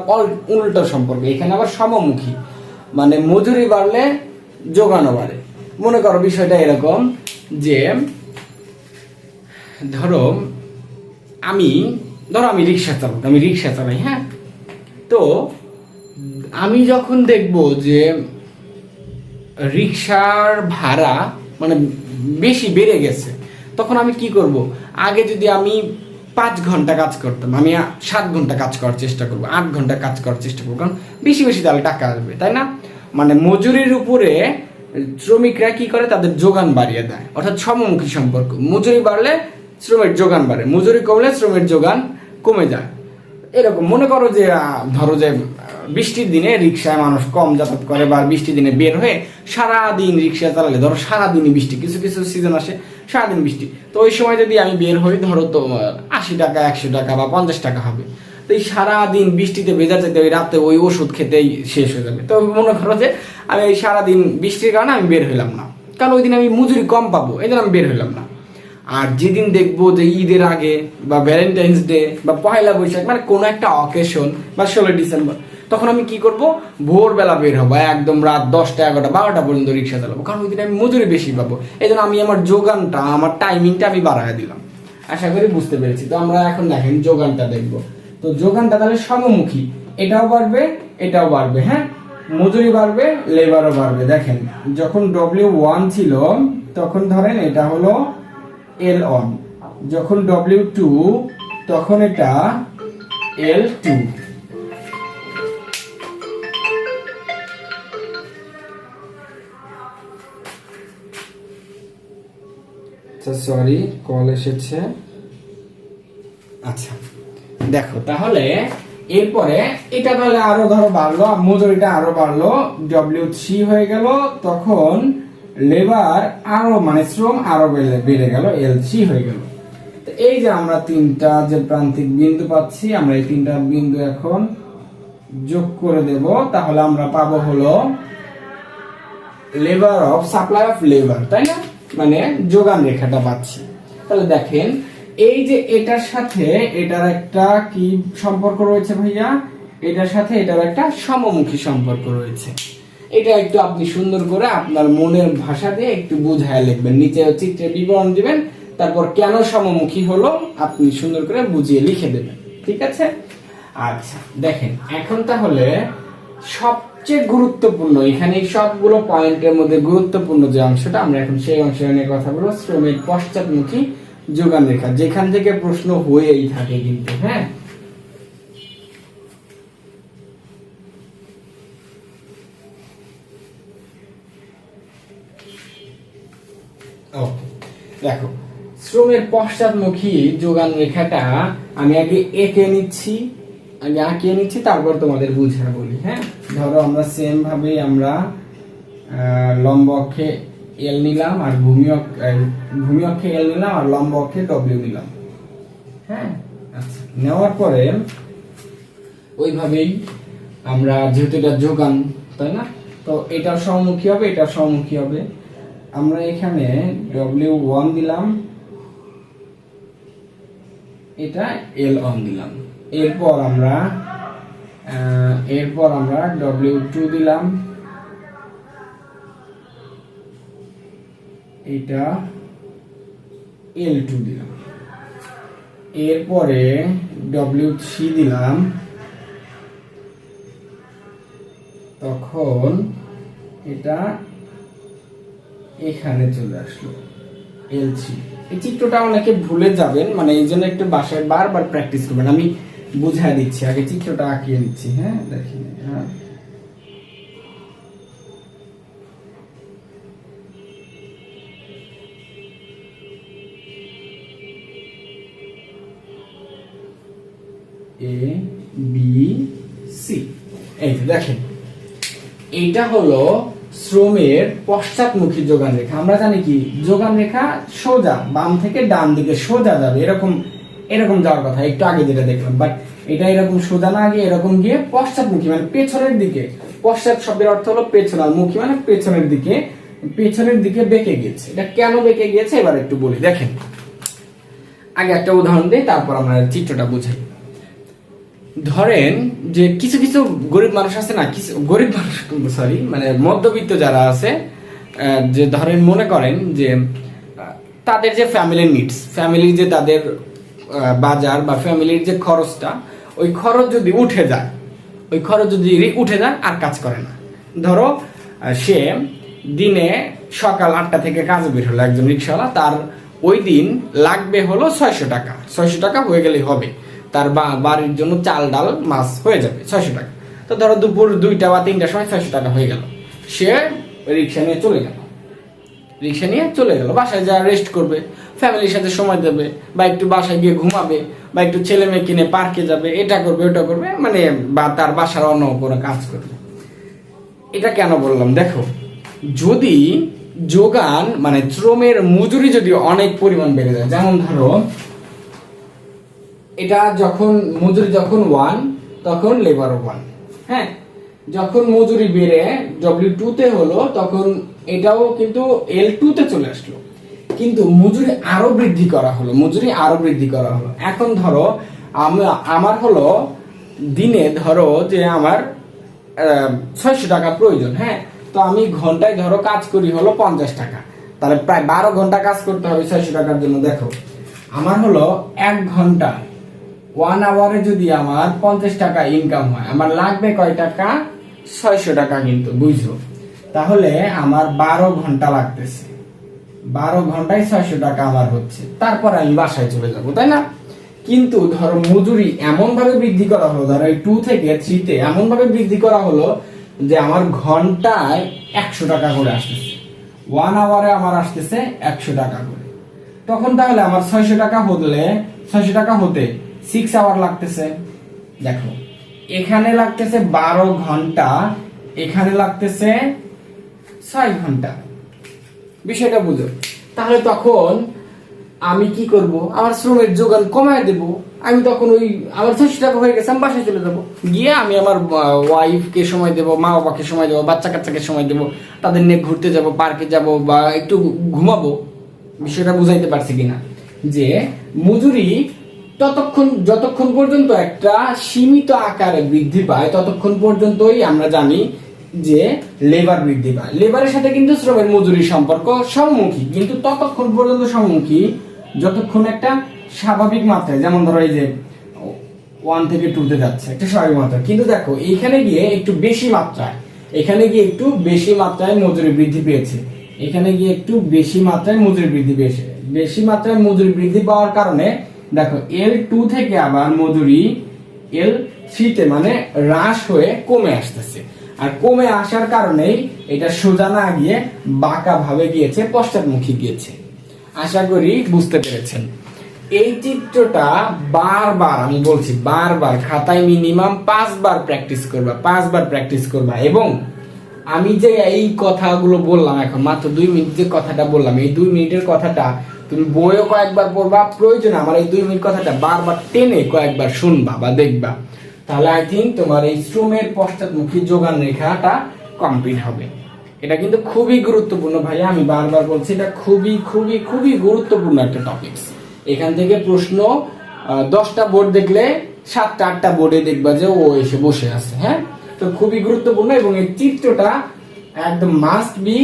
উল্টো সম্পর্ক, এখানে আবার সমমুখী, মানে মজুরি বাড়লে যোগানও বাড়ে। মনে করো বিষয়টা এরকম যে ধরো আমি রিক্সা চালাই, হ্যাঁ, তো আমি যখন দেখবো যে রিক্সার ভাড়া মানে বেশি বেড়ে গেছে, তখন আমি কি করব, আগে যদি আমি 5 ঘন্টা কাজ করতাম, আমি 7 ঘন্টা কাজ করার চেষ্টা করবো, 8 ঘন্টা কাজ করার চেষ্টা করবো, কারণ বেশি বেশি তাহলে টাকা আসবে, তাই না? মানে মজুরির উপরে শ্রমিকরা কি করে, তাদের যোগান বাড়িয়ে দেয়, অর্থাৎ সমমুখী সম্পর্ক। মজুরি বাড়লে শ্রমের যোগান বাড়ে, মজুরি কমলে শ্রমের যোগান কমে যায়। এরকম মনে করো যে ধরো যে বৃষ্টির দিনে রিক্সায় মানুষ কম যাতায়াত করে, বা বৃষ্টির দিনে বের হয়ে সারাদিন রিক্সা চালালে, ধরো সারাদিনই বৃষ্টি, কিছু কিছু সিজন আসে সারাদিন বৃষ্টি, তো ওই সময় যদি আমি বের হই, ধরো তো 80 টাকা 100 টাকা বা 50 টাকা হবে। তো এই সারাদিন বৃষ্টিতে ভেজা যেতে ওই রাতে ওই ওষুধ খেতেই শেষ হয়ে যাবে। তো মনে করো যে আমি এই সারাদিন বৃষ্টির কারণে আমি বের হইলাম না, কারণ ওই দিন আমি মজুরি কম পাবো, এই জন্য আমি বের হইলাম না। আর যেদিন দেখবো যে ঈদের আগে বা ভ্যালেন্টাইন্স ডে বা পয়লা বৈশাখ, মানে কোনো একটা অকেশন বা 16 ডিসেম্বর, তখন আমি কি করব, ভোরবেলা বের হবো, একদম রাত 10টা 11টা 12টা পর্যন্ত রিক্সা চালাবো, কারণ ওই দিন আমি মজুরি বেশি পাবো। এই জন্য আমি আমার যোগানটা, আমার টাইমিংটা আমি বাড়ায় দিলাম। আশা করি বুঝতে পেরেছি। তো আমরা এখন দেখেন যোগানটা দেখবো। তো যোগানটা তাহলে সমমুখী, এটাও বাড়বে এটাও বাড়বে। হ্যাঁ, মজুরি বাড়বে লেবারও বাড়বে। দেখেন যখন W1 ছিল তখন ধরেন এটা হলো L1, যখন W2 তখন এটা L2। সরি, কল এসেছে। আচ্ছা দেখো, তাহলে এরপরে এটা তাহলে আরো ধরো বাড়লো, মজুরিটা আরো বাড়লো, W3 হয়ে গেল, তখন লেবার আরো মানে শ্রম আরো বেড়ে গেল, L3 হয়ে গেল। এই যে আমরা তিনটা যে প্রান্তিক বিন্দু পাচ্ছি, আমরা এই তিনটা বিন্দু এখন যোগ করে দেব, তাহলে আমরা পাবো হলো labour of supply of labour, তাই না? মানে যোগান রেখাটা পাচ্ছি। তাহলে দেখেন এই যে এটার সাথে এটার একটা কি সম্পর্ক রয়েছে ভাইয়া, এটার সাথে এটার একটা সমমুখী সম্পর্ক রয়েছে। এটা একটু আপনি সুন্দর করে আপনার মনের ভাষা দিয়ে একটু বুঝায় লিখবেন, নিচে চিত্রে বিবরণ দিবেন, তারপর কেন সমমুখী হলো আপনি সুন্দর করে বুঝিয়ে লিখে দেবেন, ঠিক আছে? আচ্ছা দেখেন, এখন তাহলে সবচেয়ে গুরুত্বপূর্ণ এখানে সবগুলো পয়েন্টের মধ্যে গুরুত্বপূর্ণ যে অংশটা, আমরা এখন সেই অংশ নিয়ে কথা বলবো, শ্রমের পশ্চাৎমুখী যোগান রেখা, যেখান থেকে প্রশ্ন হয়েই থাকে কিন্তু। হ্যাঁ, দেখো শ্রমের পশ্চাৎমুখী যোগান রেখাটা আমি আগে আঁকিয়ে নিচ্ছি, তারপর তোমাদের বুঝিয়ে বলি। হ্যাঁ, ধরো আমরা সেম ভাবে আমরা লম্ব অক্ষে L নিলাম আর ভূমি অক্ষে L নিলাম আর লম্ব অক্ষে W নিলাম। হ্যাঁ, আচ্ছা, নেওয়ার পরে ওইভাবেই আমরা, যেহেতু এটা যোগান তাই না, তো এটা সমমুখী হবে, এটা সমমুখী হবে। আমরা এখানে W1 দিলাম, এটা L1 দিলাম। এরপর আমরা W2 দিলাম, এটা L2 দিলাম। এরপরে W3 দিলাম, তখন এটা এখানে চলে আসলো L3। এই চিত্রটা অনেকে ভুলে যাবেন, মানে এই জন্য একটু বাসায় বারবার প্র্যাকটিস করবেন। আমি বুঝাই দিচ্ছি, আগে চিত্রটা আঁকিয়ে নিচ্ছি। হ্যাঁ দেখেন, হ্যাঁ A B C, এই যে দেখেন এইটা হলো শ্রমের পশ্চাৎমুখী যোগান রেখা। আমরা জানি কি যোগান রেখা সোজা বাম থেকে ডান দিকে সোজা যাবে, এরকম যাওয়ার কথা, একটু আগে যেটা দেখলাম, বাট এটা এরকম সোজা না গিয়ে এরকম গিয়ে পশ্চাৎমুখী মানে পেছনের দিকে। পশ্চাৎ শব্দের অর্থ হলো পেছন, আর মুখী মানে পেছনের দিকে বেঁকে গিয়েছে। এটা কেন বেঁকে গিয়েছে এবার একটু বলি। দেখেন আগে একটা উদাহরণ দিই, তারপর আমরা চিত্রটা বুঝাই। ধরেন যে কিছু কিছু গরিব মানুষ আছে না, কিছু গরিব মানুষ সরি মানে মধ্যবিত্ত যারা আছে, যে ধরেন মনে করেন যে তাদের যে ফ্যামিলির নিডস, ফ্যামিলির যে তাদের বাজার বা ফ্যামিলির যে খরচটা, ওই খরচ যদি উঠে যায় আর কাজ করে না। ধরো সে দিনে সকাল 8টা থেকে কাজে বের হলো, একজন রিক্সাওয়ালা, তার ওই দিন লাগবে হলো 600 টাকা হয়ে গেলেই হবে, তার বাড়ির জন্য চাল ডাল মাছ হয়ে যাবে 600 টাকা। তো ধরো দুপুর 2টা বা 3টার সময় 600 টাকা হয়ে গেল, সে রিক্সা নিয়ে চলে গেল, বাসায় যা রেস্ট করবে, ফ্যামিলির সাথে সময় দেবে, বা একটু বাসায় গিয়ে ঘুমাবে, বা একটু ছেলে মেয়ে কিনে পার্কে যাবে, এটা করবে ওটা করবে, মানে বা তার বাসার অন্য কোনো কাজ করবে। এটা কেন বললাম, দেখো যদি যোগান মানে শ্রমের মজুরি যদি অনেক পরিমাণ বেড়ে যায়, যেমন ধরো এটা যখন মজুরি 1 তখন লেবার 1, হ্যাঁ, যখন মজুরি বেড়ে W2 তে হলো তখন এটাও কিন্তু L2 তে চলে আসলো, কিন্তু মজুরি আরো বৃদ্ধি করা হলো। এখন ধরো আমার হলো দিনে ধরো যে আমার 600 টাকা প্রয়োজন, হ্যাঁ, তো আমি ঘন্টায় ধরো কাজ করি হলো 50 টাকা, তাহলে প্রায় 12 ঘন্টা কাজ করতে হবে 600 টাকার জন্য। দেখো আমার হলো 1 ঘন্টা 1 আওয়ারে যদি আমার 50 টাকা ইনকাম হয়, আমার লাগবে কয় টাকা? 600 টাকা। কিন্তু বুঝছো, তাহলে আমার 12 ঘন্টা লাগতেছে, 12 ঘন্টায় 600 টাকা আমার হচ্ছে, তারপর আমি বাসায় চলে যাব, তাই না? কিন্তু ধরো মজুরি এমন ভাবে বৃদ্ধি করা হলো, ধরো এই 2 থেকে 3 তে এমন ভাবে বৃদ্ধি করা হলো যে আমার ঘন্টায় 100 টাকা করে আসতেছে, 1 আওয়ারে আমার আসতেছে 100 টাকা করে। তখন তাহলে আমার 600 টাকা হলে 600 টাকা হতে 6 আওয়ার লাগতেছে। দেখো এখানে লাগতেছে 12 ঘন্টা, এখানে লাগতেছে 6 ঘন্টা। বিষয়টা বুঝো। তাহলে তখন আমি কি করব? আমার শ্রমের যোগান কমায় দেব। আমি তখন ওই আমার 600 টাকা হয়ে গেছে, আমি বাসায় চলে যাবো, গিয়ে আমি আমার ওয়াইফকে সময় দেবো, মা বাবাকে সময় দেবো, বাচ্চা কাচ্চাকে সময় দেবো, তাদের নিয়ে ঘুরতে যাব, পার্কে যাব, বা একটু ঘুমাবো। বিষয়টা বুঝাইতে পারছি কিনা? যে মজুরি যতক্ষণ পর্যন্ত একটা সীমিত আকারে বৃদ্ধি পায়, ততক্ষণ পর্যন্তই আমরা জানি যে লেবার বৃদ্ধি পায়। লেবারের সাথে কিন্তু শ্রমের মজুরির সম্পর্ক সমমুখী, কিন্তু ততক্ষণ পর্যন্ত সমমুখী যতক্ষণ একটা স্বাভাবিক মাত্রায়, যেমন ধরো এই যে 1 থেকে 2 তে যাচ্ছে, একটা স্বাভাবিক মাত্রা। কিন্তু দেখো এখানে গিয়ে একটু বেশি মাত্রায়, মজুরি বৃদ্ধি পেয়েছে, এখানে গিয়ে একটু বেশি মাত্রায় মজুরি বৃদ্ধি পেয়েছে। বেশি মাত্রায় মজুরি বৃদ্ধি পাওয়ার কারণে দেখো L2 থেকে আবার মজুরি L3 তে মানে হ্রাস হয়ে কমে আসতেছে। আর কমে আসার কারণেই এটা সোজা না গিয়ে বাঁকা ভাবে গিয়েছে, পশ্চাৎমুখী গিয়েছে। আশা করি বুঝতে পেরেছেন। এই চিত্রটা বারবার, আমি বলছি বারবার, খাতায় মিনিমাম 5 বার প্র্যাকটিস করবা। এবং আমি যে এই কথাগুলো বললাম, এখন মাত্র 2 মিনিট যে কথাটা বললাম, এই 2 মিনিটের কথাটা তুমি বইও কয়েকবার পড়বা, প্রয়োজনে আমার এই 2 মিনিট কথাটা বারবার টেনে কয়েকবার শুনবা বা দেখবা। তাহলে আই থিঙ্ক তোমার এই শ্রমের পশ্চাৎমুখী যোগান রেখাটা কমপ্লিট হবে। এটা কিন্তু খুবই গুরুত্বপূর্ণ ভাইয়া, আমি বারবার বলছি, এটা খুবই খুবই খুবই গুরুত্বপূর্ণ একটা টপিকস। এখান থেকে প্রশ্ন 10টা বোর্ড দেখলে 7টা 8টা বোর্ডে দেখবা যে ও এসে বসে আছে। হ্যাঁ, তো খুবই গুরুত্বপূর্ণ। এবং এই চিত্রটা একদম must be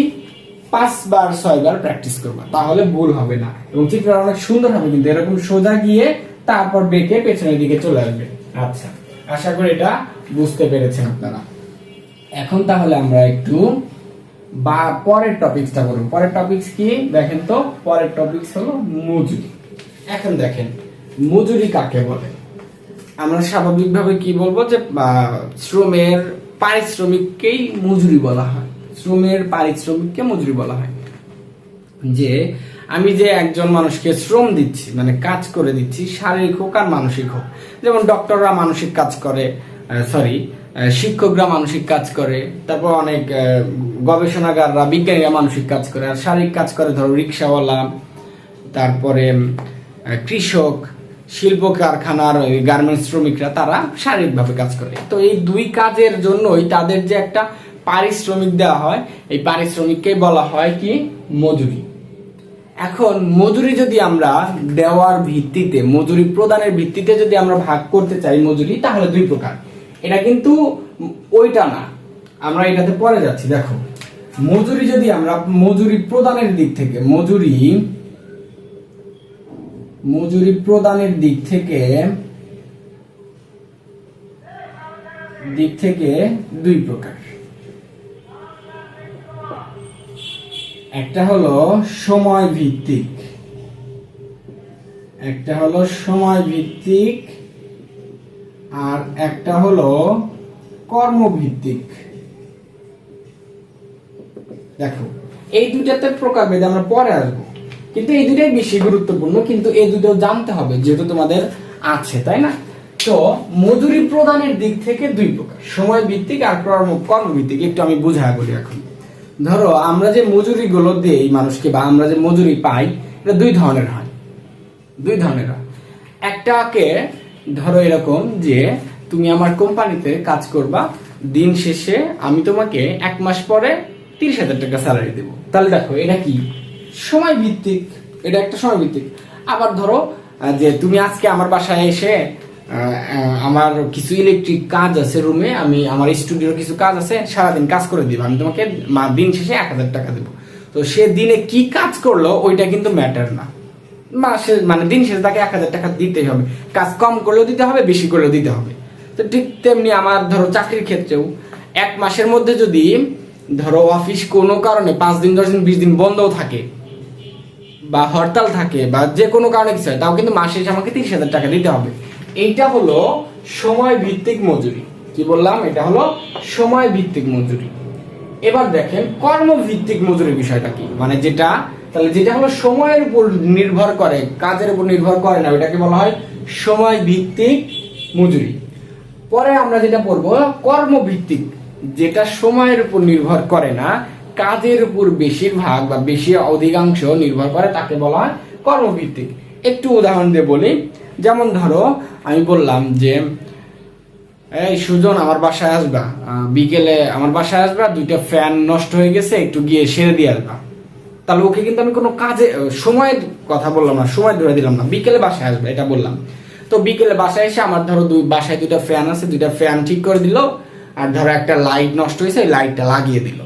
5 bar 6 bar practice করবা, তাহলে ভুল হবে না। এবং চিত্রটা অনেক সুন্দর হবে, কিন্তু এরকম সোজা গিয়ে তারপর বেঁকে পেছনের দিকে চলে আসবে। আচ্ছা, আশা করি এটা বুঝতে পেরেছেন আপনারা। এখন তাহলে আমরা একটু পরের টপিকসটা করব। পরের টপিকস কি দেখেন তো? পরের টপিকস হলো মজুরি। এখন দেখেন মজুরি কাকে বলে? আমরা স্বাভাবিকভাবে কি বলবো যে শ্রমের পারিশ্রমিককেই মজুরি বলা হয়। শ্রমের পারিশ্রমিককে মজুরি বলা হয়। যে আমি যে একজন মানুষকে শ্রম দিচ্ছি, মানে কাজ করে দিচ্ছি, শারীরিক হোক আর মানসিক হোক। যেমন ডক্টররা মানসিক কাজ করে, শিক্ষকরা মানসিক কাজ করে, তারপর অনেক গবেষণাগাররা, বিজ্ঞানীরা মানসিক কাজ করে। আর শারীরিক কাজ করে ধরো রিক্সাওয়ালা, তারপরে কৃষক, শিল্প কারখানার গার্মেন্টস শ্রমিকরা, তারা শারীরিকভাবে কাজ করে। তো এই 2 কাজের জন্যই তাদের যে একটা পারিশ্রমিক দেওয়া হয়, এই পারিশ্রমিককেই বলা হয় কি? মজুরি। এখন মজুরি যদি আমরা দেওয়ার ভিত্তিতে, মজুরি প্রদানের ভিত্তিতে যদি আমরা ভাগ করতে চাই মজুরি, তাহলে 2 প্রকার। এটা কিন্তু ওইটা না, আমরা এটাতে পরে যাচ্ছি। দেখো মজুরি যদি আমরা মজুরি প্রদানের দিক থেকে, মজুরি প্রদানের দিক থেকে 2 প্রকার। একটা হলো সময় ভিত্তিক, আর একটা হলো কর্মভিত্তিক। দেখো এই দুটাতে প্রকারভেদ আমরা পরে আসবো, কিন্তু এই দুটাই বেশি গুরুত্বপূর্ণ, কিন্তু এই দুটো জানতে হবে যেহেতু তোমাদের আছে, তাই না? তো মজুরি প্রদানের দিক থেকে 2 প্রকার, সময় ভিত্তিক আর কর্মভিত্তিক। একটু আমি বুঝাই বলি। এখন ধরো আমরা যে মজুরি গুলো দেই মানুষকে, বা আমরা যে মজুরি পাই, এটা 2 ধরনের হয়। একটাকে ধরো এরকম যে তুমি আমার কোম্পানিতে কাজ করবা, দিন শেষে আমি তোমাকে 1 মাস পরে 30,000 টাকা স্যালারি দেবো। তাহলে দেখো এটা কি? সময় ভিত্তিক, এটা একটা সময় ভিত্তিক। আবার ধরো যে তুমি আজকে আমার বাসায় এসে, আমার কিছু ইলেকট্রিক কাজ আছে রুমে, আমি আমার স্টুডিওর কিছু কাজ আছে, সারাদিন কাজ করে দিব, আমি তোমাকে দিন শেষে 1,000 টাকা দেবো। তো সে দিনে কি কাজ করলো ওইটা কিন্তু ম্যাটার না, মাসে মানে দিন শেষে তাকে 1,000 টাকা দিতেই হবে, কাজ কম করলেও দিতে হবে, বেশি করলেও দিতে হবে। তো ঠিক তেমনি আমার ধরো চাকরির ক্ষেত্রেও 1 মাসের মধ্যে যদি ধরো অফিস কোনো কারণে 5 দিন 10 দিন 20 দিন বন্ধও থাকে বা হরতাল থাকে বা যে কোনো কারণে কিছু হয়, তাও কিন্তু মাসে শেষে আমাকে 30,000 টাকা দিতে হবে। এইটা হলো সময় ভিত্তিক মজুরি। কি বললাম? এটা হলো সময় ভিত্তিক মজুরি। এবার দেখেন কর্মভিত্তিক মজুরির বিষয়টা কি, মানে যেটা হলো সময়ের উপর নির্ভর করে, কাজের উপর নির্ভর করে না, ওটাকে বলা হয় সময় ভিত্তিক মজুরি। পরে আমরা যেটা পড়বো কর্মভিত্তিক, যেটা সময়ের উপর নির্ভর করে না, কাজের উপর বেশিরভাগ বা বেশি অধিকাংশ নির্ভর করে, তাকে বলা হয় কর্মভিত্তিক। একটু উদাহরণ দিয়ে বলি, যেমন ধরো আমি বললাম যে এই সুজন আমার বাসায় আসবা, বিকেলে আমার বাসায় আসবা, 2টা ফ্যান নষ্ট হয়ে গেছে, একটু গিয়ে সেরে দিয়ে আসবা। তাহলে ওকে কিন্তু আমি কোনো কাজে সময়ের কথা বললাম না, সময় ধরে দিলাম না, বিকেলে বাসায় আসবে এটা বললাম। তো বিকেলে বাসায় এসে আমার ধরো বাসায় 2টা ফ্যান আছে, 2টা ফ্যান ঠিক করে দিল, আর ধরো একটা লাইট নষ্ট হয়েছে, এই লাইটটা লাগিয়ে দিল।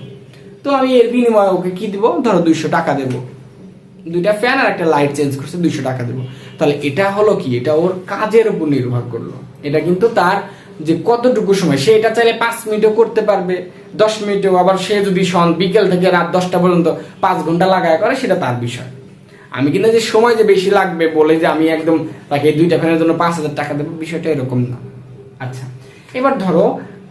তো আমি এর বিনিময়ে ওকে কি দিব? ধরো 200 টাকা দেবো। 2টা ফ্যান আর একটা লাইট চেঞ্জ করছে, 200 টাকা দেবো। তাহলে এটা হলো কি? এটা ওর কাজের উপর নির্ভর করলো। এটা কিন্তু তার যে কতটুকু সময়, সে এটা চাইলে 5 মিনিটও করতে পারবে, 10 মিনিটেও, আবার সে যদি বিকেল থেকে রাত 10টা পর্যন্ত 5 ঘন্টা লাগায় করে, সেটা তার বিষয়। আমি কিন্তু যে সময় যে বেশি লাগবে বলে যে আমি একদম তাকে 2টা ফ্যানের জন্য 5,000 টাকা দেবো, বিষয়টা এরকম না। আচ্ছা, এবার ধরো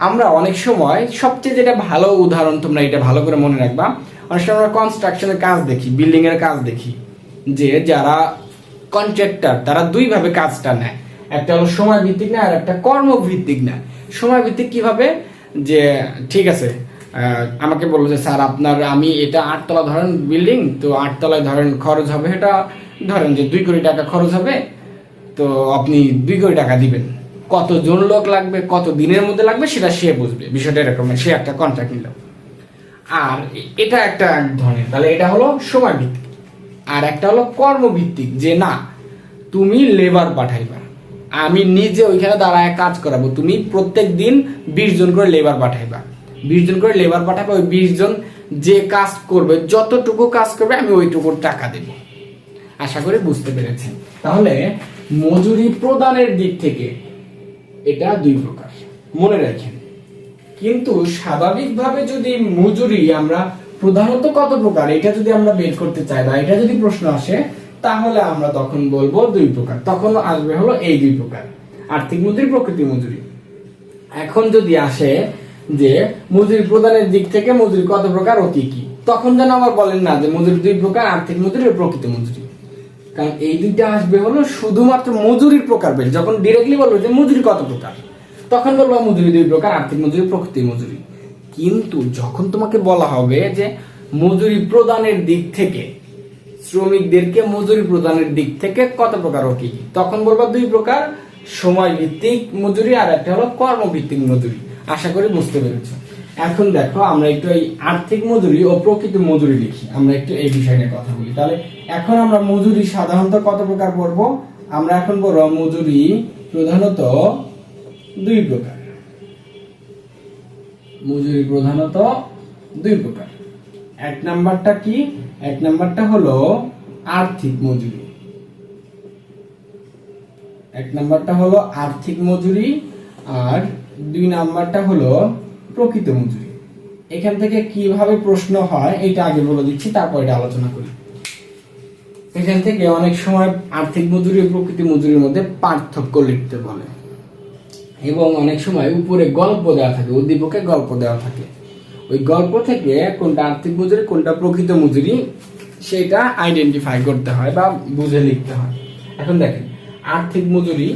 আমরা অনেক সময় সবচেয়ে যেটা ভালো উদাহরণ, তোমরা এটা ভালো করে মনে রাখবা, অনেক সময় আমরা কনস্ট্রাকশনের কাজ দেখি, বিল্ডিং এর কাজ দেখি, যে যারা কন্ট্রাক্টর তারা 2 ভাবে কাজটা নেয়, একটা হলো সময় ভিত্তিক না, আর একটা কর্মভিত্তিক না। সময় ভিত্তিক কিভাবে? যে ঠিক আছে, আমাকে বললো যে স্যার আপনার, আমি এটা 8 তলা ধরেন বিল্ডিং, তো 8 তলায় ধরেন খরচ হবে, এটা ধরেন যে 2 কোটি টাকা খরচ হবে, তো আপনি 2 কোটি টাকা দিবেন। কতজন লোক লাগবে, কত দিনের মধ্যে লাগবে, সেটা সে বুঝবে। বিষয়টা এরকম, সে একটা কন্ট্রাক্ট নিল। আর এটা একটা ধরনের, তাহলে এটা হলো সময় ভিত্তিক। আর একটা হলো কর্মভিত্তিক, যে না তুমি লেবার পাঠাইবা, আমি নিজে ওইখানে দাঁড়ায় কাজ করাবো, তুমি প্রত্যেক দিন 20 জন করে লেবার পাঠাইবা, 20 জন করে লেবার পাঠাবো, ওই 20 জন যে কাজ করবে, যতটুকু কাজ করবে আমি ওইটুকু টাকা দেব। আশা করি বুঝতে পেরেছেন। তাহলে মজুরি প্রদানের দিক থেকে এটা 2 প্রকার, মনে রাখেন। কিন্তু স্বাভাবিকভাবে যদি মজুরি আমরা প্রধানত কত প্রকার, এটা যদি আমরা বের করতে চাই বা এটা যদি প্রশ্ন আসে, তাহলে আমরা তখন বলবো 2 প্রকার। তখন আসবে হলো এই 2 প্রকার, আর্থিক মজুরি, প্রকৃতি মজুরি। এখন যদি আসে যে মজুরি প্রদানের দিক থেকে মজুরি কত প্রকার ও কি কি, তখন যেন আবার বলেন না যে মজুরি 2 প্রকার, আর্থিক মজুরি ও প্রকৃতি মজুরি। কারণ এই 2টা আসবে হলো শুধুমাত্র মজুরির প্রকার বের। যখন ডিরেক্টলি বলবো যে মজুরি কত প্রকার, তখন বলবো মজুরি 2 প্রকার, আর্থিক মজুরি, প্রকৃতি মজুরি। কিন্তু যখন তোমাকে বলা হবে যে মজুরি প্রদানের দিক থেকে, শ্রমিকদেরকে মজুরি প্রদানের দিক থেকে কত প্রকার ও কি, তখন বলবো 2 প্রকার, সময় ভিত্তিক মজুরি আর একটা হলো কর্মভিত্তিক মজুরি। আশা করি বুঝতে পেরেছো। এখন দেখো আমরা একটু এই আর্থিক মজুরি ও প্রকৃত মজুরি লিখি, আমরা একটু এই বিষয় নিয়ে কথা বলি। তাহলে এখন আমরা মজুরি সাধারণত কত প্রকার পড়বো? আমরা এখন পড়বো মজুরি প্রধানত 2 প্রকার। মজুরি প্রধানত 2 প্রকার। 1 নাম্বারটা কি? 1 নাম্বারটা হলো আর্থিক মজুরি। 1 নাম্বারটা হলো আর্থিক মজুরি, আর 2 নাম্বারটা হলো প্রকৃত মজুরি। এখান থেকে কিভাবে প্রশ্ন হয় এটা আগে বলে দিচ্ছি, তারপর এটা আলোচনা করি। এখান থেকে অনেক সময় আর্থিক মজুরি ও প্রকৃত মজুরির মধ্যে পার্থক্য লিখতে বলে, এবং অনেক সময় উপরে গল্প দেওয়া থাকে, উদ্দীপকে গল্প দেওয়া থাকে। ওই গল্প থেকে কোনটা আর্থিক মজুরি কোনটা প্রকৃত মজুরি সেটা আইডেন্টিফাই করতে হয় বা বুঝে লিখতে হয়। এখন দেখেন, আর্থিক মজুরি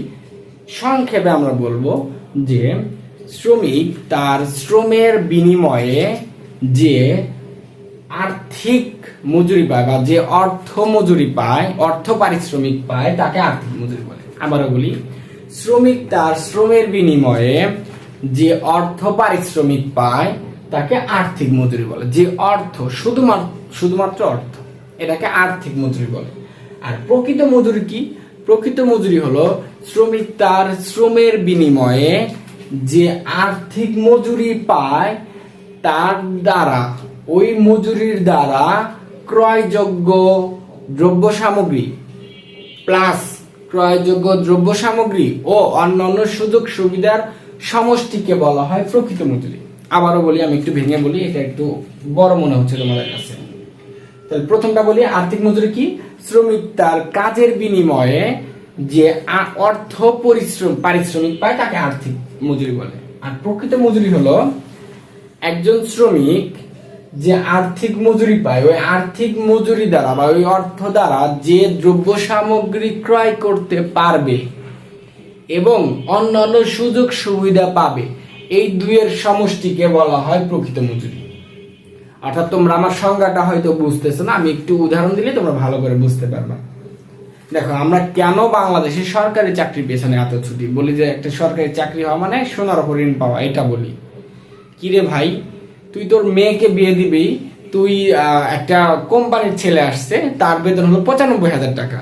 সংক্ষেপে আমরা বলবো যে শ্রমিক তার শ্রমের বিনিময়ে যে আর্থিক মজুরি পায় বা যে অর্থ মজুরি পায়, অর্থ পারিশ্রমিক পায়, তাকে আর্থিক মজুরি বলে। আবারও বলি, শ্রমিক তার শ্রমের বিনিময়ে যে অর্থ পারিশ্রমিক পায় তাকে আর্থিক মজুরি বলে। যে অর্থ, শুধুমাত্র অর্থ, এটাকে আর্থিক মজুরি বলে। আর প্রকৃত মজুরি কি? প্রকৃত মজুরি হলো শ্রমিক তার শ্রমের বিনিময়ে যে আর্থিক মজুরি পায় তার দ্বারা, ওই মজুরির দ্বারা ক্রয়যোগ্য দ্রব্য সামগ্রী প্লাস ক্রয়যোগ্য দ্রব্য সামগ্রী ও অন্যান্য সুযোগ সুবিধার সমষ্টিকে বলা হয় প্রকৃত মজুরি। আবারও বলি, আমি একটু ভেঙে বলি, এটা একটু বড় মনে হচ্ছে তোমাদের কাছে। তাহলে প্রথমটা বলি, আর্থিক মজুরি কি? শ্রমিক তার কাজের বিনিময়ে যে অর্থ পারিশ্রমিক পায় তাকে আর্থিক মজুরি বলে। আর প্রকৃত মজুরি হলো একজন শ্রমিক যে আর্থিক মজুরি পায়, ওই আর্থিক মজুরি দ্বারা বা ওই অর্থ দ্বারা যে দ্রব্য সামগ্রী ক্রয় করতে পারবে এবং অন্যান্য সুযোগ সুবিধা পাবে, এই দুইয়ের সমষ্টিকে বলা হয় প্রকৃত মজুরি। অর্থাৎ তোমরা আমার সংজ্ঞাটা হয়তো বুঝতেছো না, আমি একটু উদাহরণ দিলে তোমরা ভালো করে বুঝতে পারবে। দেখো, আমরা কেন বাংলাদেশে সরকারি চাকরির পেছনে এত ছুটি বলি, যে একটা সরকারি চাকরি হওয়া মানে সোনার উপর ঋণ পাওয়া, এটা বলি। কিরে ভাই, তুই তোর মেয়েকে বিয়ে দিবি, তুই একটা কোম্পানির ছেলে আসছে, তার বেতন হলো 95,000 টাকা,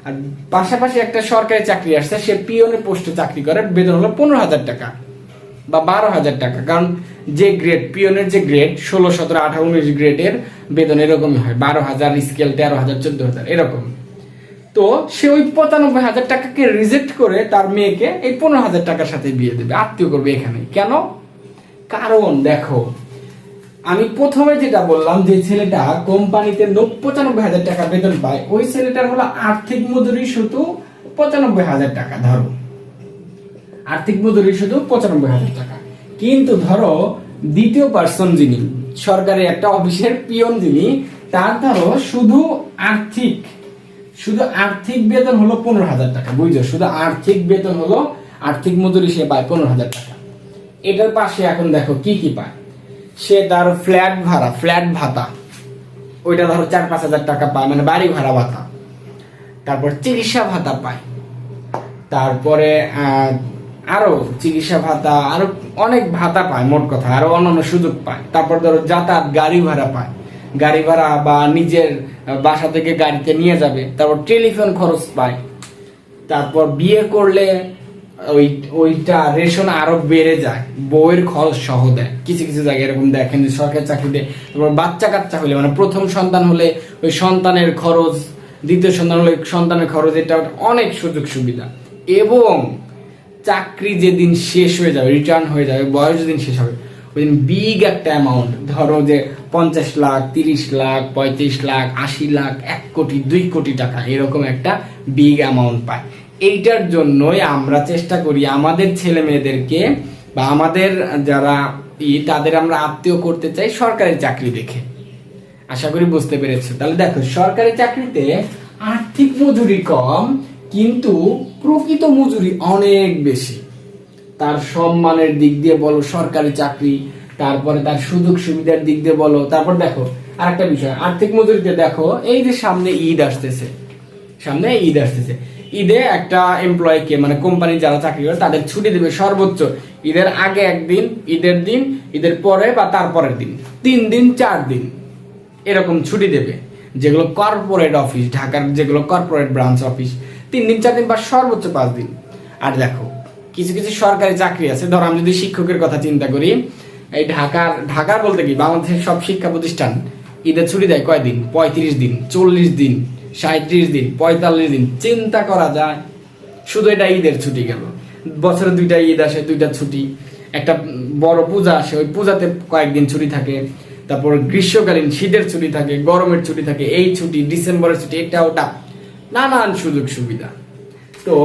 আর পাশাপাশি একটা সরকারি চাকরি আসছে, সে পিওনের পোস্টে চাকরি করে, বেতন হলো 15,000 টাকা বা 12,000 টাকা। কারণ যে গ্রেড, পিওনের যে গ্রেড 16, 17, 18, 19 গ্রেডের বেতন এরকমই হয়, 12,000, স্কেল 13,000, 14,000 এরকম। তো সে ওই 95,000 টাকাকে রিজেক্ট করে তার মেয়েকে এই 15,000 টাকার সাথে বিয়ে দেবে, আত্মীয় করবে এখানে। কেন? কারণ দেখো, আমি প্রথমে যেটা বললাম, যে ছেলেটা কোম্পানিতে 95,000 টাকা বেতন পায়, ওই ছেলেটার হলো আর্থিক মজুরি শুধু 95,000 টাকা। ধরো আর্থিক মজুরি শুধু 95,000 টাকা। কিন্তু ধরো দ্বিতীয় পার্সন, যিনি সরকারি একটা অফিসের পিয়ন, যিনি, তার ধরো শুধু আর্থিক বেতন হলো 15,000 টাকা। বুঝছো? শুধু আর্থিক বেতন হলো, আর্থিক মজুরি সে পায় 15,000 টাকা। এটার পাশে এখন দেখো কি কি পায়। সে তার ফ্ল্যাট ভাতা, ওইটা ধরো 4-5 হাজার টাকা পায়, মানে বাড়ি ভাড়া ভাতা। তারপর চিকিৎসা ভাতা পায়, তারপরে আরো চিকিৎসা ভাতা, আরো অনেক ভাতা পায়, মোট কথা আরো অন্যান্য সুযোগ পায়। তারপর ধরো যাতায়াত, গাড়ি ভাড়া পায়, গাড়ি ভাড়া বা নিজের বাসা থেকে গাড়িতে নিয়ে যাবে। তারপর টেলিফোন খরচ পায়। তারপর বিয়ে করলে ওইটা রেশন আরো বেড়ে যায়, বউয়ের খরচ সহ দেয়। কিছু কিছু জায়গায় এরকম দেখেন যে সরকারি চাকরিতে, তারপর বাচ্চা কাচ্চা হলে, মানে প্রথম সন্তান হলে ওই সন্তানের খরচ, দ্বিতীয় সন্তান হলে সন্তানের খরচ, এটা অনেক সুযোগ সুবিধা। এবং চাকরি যেদিন শেষ হয়ে যাবে, রিটার্ন হয়ে যাবে, বয়স যেদিন শেষ হবে, ওই দিন বিগ একটা অ্যামাউন্ট, ধরো যে 50 লাখ, 30 লাখ, 35 লাখ, 80 লাখ, 1 কোটি, 2 কোটি টাকা, এরকম একটা বিগ অ্যামাউন্ট পায়। এইটার জন্যই আমরা চেষ্টা করি আমাদের ছেলে মেয়েদেরকে বা আমাদের যারা তাদের আমরা আত্মীয় করতে চাই সরকারি চাকরি দেখে। আশা করি বুঝতে পেরেছো। তাহলে দেখো, সরকারি চাকরিতে আর্থিক মজুরি কম, কিন্তু প্রকৃত মজুরি অনেক বেশি। তার সম্মানের দিক দিয়ে বলো সরকারি চাকরি, তারপরে তার সুযোগ সুবিধার দিক দিয়ে বলো। তারপর দেখো আরেকটা বিষয়, আর্থিক মজুরিতে দেখো, এই যে সামনে ঈদ আসতেছে, ঈদে একটা এমপ্লয়িকে, মানে কোম্পানি যারা চাকরি করে, তাদের ছুটি দেবে সর্বোচ্চ ঈদের আগে একদিন, ঈদের দিন, ঈদের পরে বা তারপরের দিন, 3 দিন 4 দিন এরকম ছুটি দেবে। যেগুলো কর্পোরেট অফিস, ঢাকার যেগুলো কর্পোরেট ব্রাঞ্চ অফিস, 3 দিন 4 দিন বা সর্বোচ্চ 5 দিন। আর দেখো কিছু কিছু সরকারি চাকরি আছে, ধরো আমি যদি শিক্ষকের কথা চিন্তা করি, এই ঢাকার বলতে কি বাংলাদেশের সব শিক্ষা প্রতিষ্ঠান ঈদের ছুটি দেয় কয়দিন? 35 দিন, 40 দিন, 37 দিন, 45 দিন। চিন্তা করা যায়, শুধু এটা ঈদের ছুটি গেল। বছরে 2টা ঈদ আসে, 2টা ছুটি। একটা বড় পূজা আসে, ওই পূজাতে কয়েকদিন ছুটি থাকে। তারপর গ্রীষ্মকালীন শীতের ছুটি থাকে, গরমের ছুটি থাকে, এই ছুটি, ডিসেম্বরের ছুটি, এটা ওটা, নানান সুযোগ সুবিধা। তো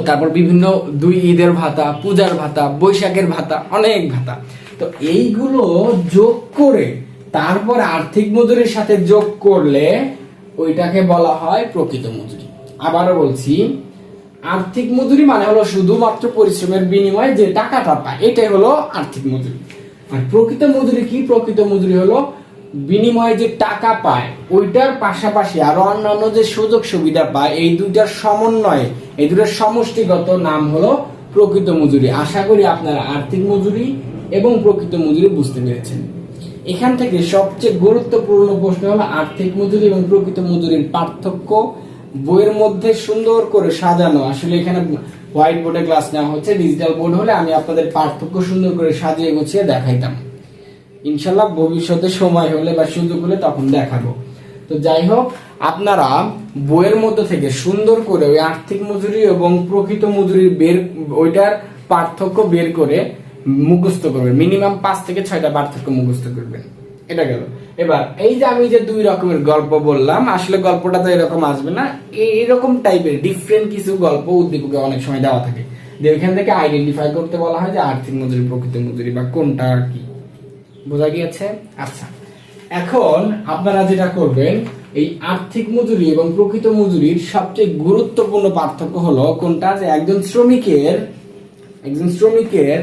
তারপর বিভিন্ন 2 ঈদের ভাতা, পূজার ভাতা, বৈশাখের ভাতা, অনেক ভাতা। তো এইগুলো যোগ করে তারপর আর্থিক মজুরির সাথে যোগ করলে ওইটাকে বলা হয় প্রকৃত মজুরি। আবারও বলছি, আর্থিক মজুরি মানে হলো শুধুমাত্র পরিশ্রমের বিনিময়ে যে টাকাটা পায়, এটাই হলো আর্থিক মজুরি। আর প্রকৃত মজুরি কি? প্রকৃত মজুরি হলো বিনিময়ে যে টাকা পায়, ওইটার পাশাপাশি আরো অন্যান্য যে সুযোগ সুবিধা পায়, এই দুইটার সমন্বয়ে, এই দুটার সমষ্টিগত নাম হলো প্রকৃত মজুরি। আশা করি আপনারা আর্থিক মজুরি এবং প্রকৃত মজুরি বুঝতে পেরেছেন। এখান থেকে সবচেয়ে গুরুত্বপূর্ণ প্রশ্ন হলো আর্থিক মজুরি এবং প্রকৃত মজুরির পার্থক্য। বইয়ের মধ্যে সুন্দর করে সাজানো, আসলে এখানে হোয়াইট বোর্ডে ক্লাস নেওয়া হচ্ছে, ডিজিটাল বোর্ড হলে আমি আপনাদের পার্থক্য সুন্দর করে সাজিয়ে গুছিয়ে দেখাইতাম। ইনশাল্লাহ ভবিষ্যতে সময় হলে বা সুযোগ হলে তখন দেখাবো। তো যাই হোক, আপনারা বইয়ের মধ্যে থেকে সুন্দর করে ওই আর্থিক মজুরি এবং প্রকৃত মজুরির ওইটার পার্থক্য বের করে মুখস্থ করবেন। মিনিমাম 5 থেকে 6টা পার্থক্য মুখস্থ করবেন। এটা গেল। এবার এই যে আমি যে 2 রকমের গল্প বললাম, আসলে গল্পটা তো এরকম আসবে না, এরকম টাইপের ডিফারেন্ট কিছু গল্প উদ্দীপকে অনেক সময় দেওয়া থাকে, যে ওইখান থেকে আইডেন্টিফাই করতে বলা হয় যে আর্থিক মজুরি প্রকৃত মজুরি বা কোনটা কি। বোঝা গিয়েছে? আচ্ছা, এখন আপনারা যেটা করবেন, এই আর্থিক মজুরি এবং প্রকৃত মজুরির সবচেয়ে গুরুত্বপূর্ণ পার্থক্য হলো কোনটা, যে একজন শ্রমিকের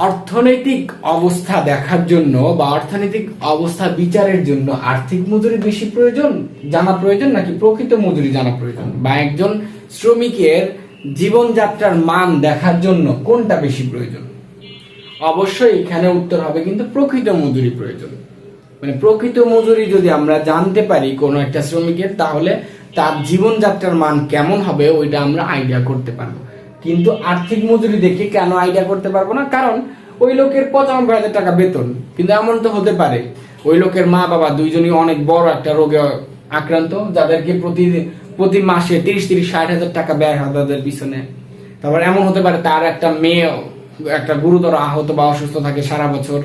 অর্থনৈতিক অবস্থা দেখার জন্য বা অর্থনৈতিক অবস্থা বিচারের জন্য আর্থিক মজুরি বেশি জানা প্রয়োজন নাকি প্রকৃত মজুরি জানা প্রয়োজন, বা একজন শ্রমিকের জীবনযাত্রার মান দেখার জন্য কোনটা বেশি প্রয়োজন? অবশ্যই এখানে উত্তর হবে কিন্তু প্রকৃত মজুরি প্রয়োজন। মানে প্রকৃত মজুরি যদি আমরা জানতে পারি কোনো একটা শ্রমিকের, তাহলে তার জীবনযাত্রার মান কেমন হবে ওইটা আমরা আইডিয়া করতে পারবো। কিন্তু আর্থিক মজুরি দেখে কেন আইডিয়া করতে পারবো না? কারণ ওই লোকের 95,000 টাকা বেতন, কিন্তু এমন তো হতে পারে ওই লোকের মা বাবা দুইজনই অনেক বড় একটা রোগে আক্রান্ত, যাদেরকে প্রতি মাসে 30-60,000 টাকা ব্যয় হয় তাদের পিছনে। তারপর এমন হতে পারে তার একটা মেয়ে একটা গুরুতর আহত বা অসুস্থ থাকে সারা বছর,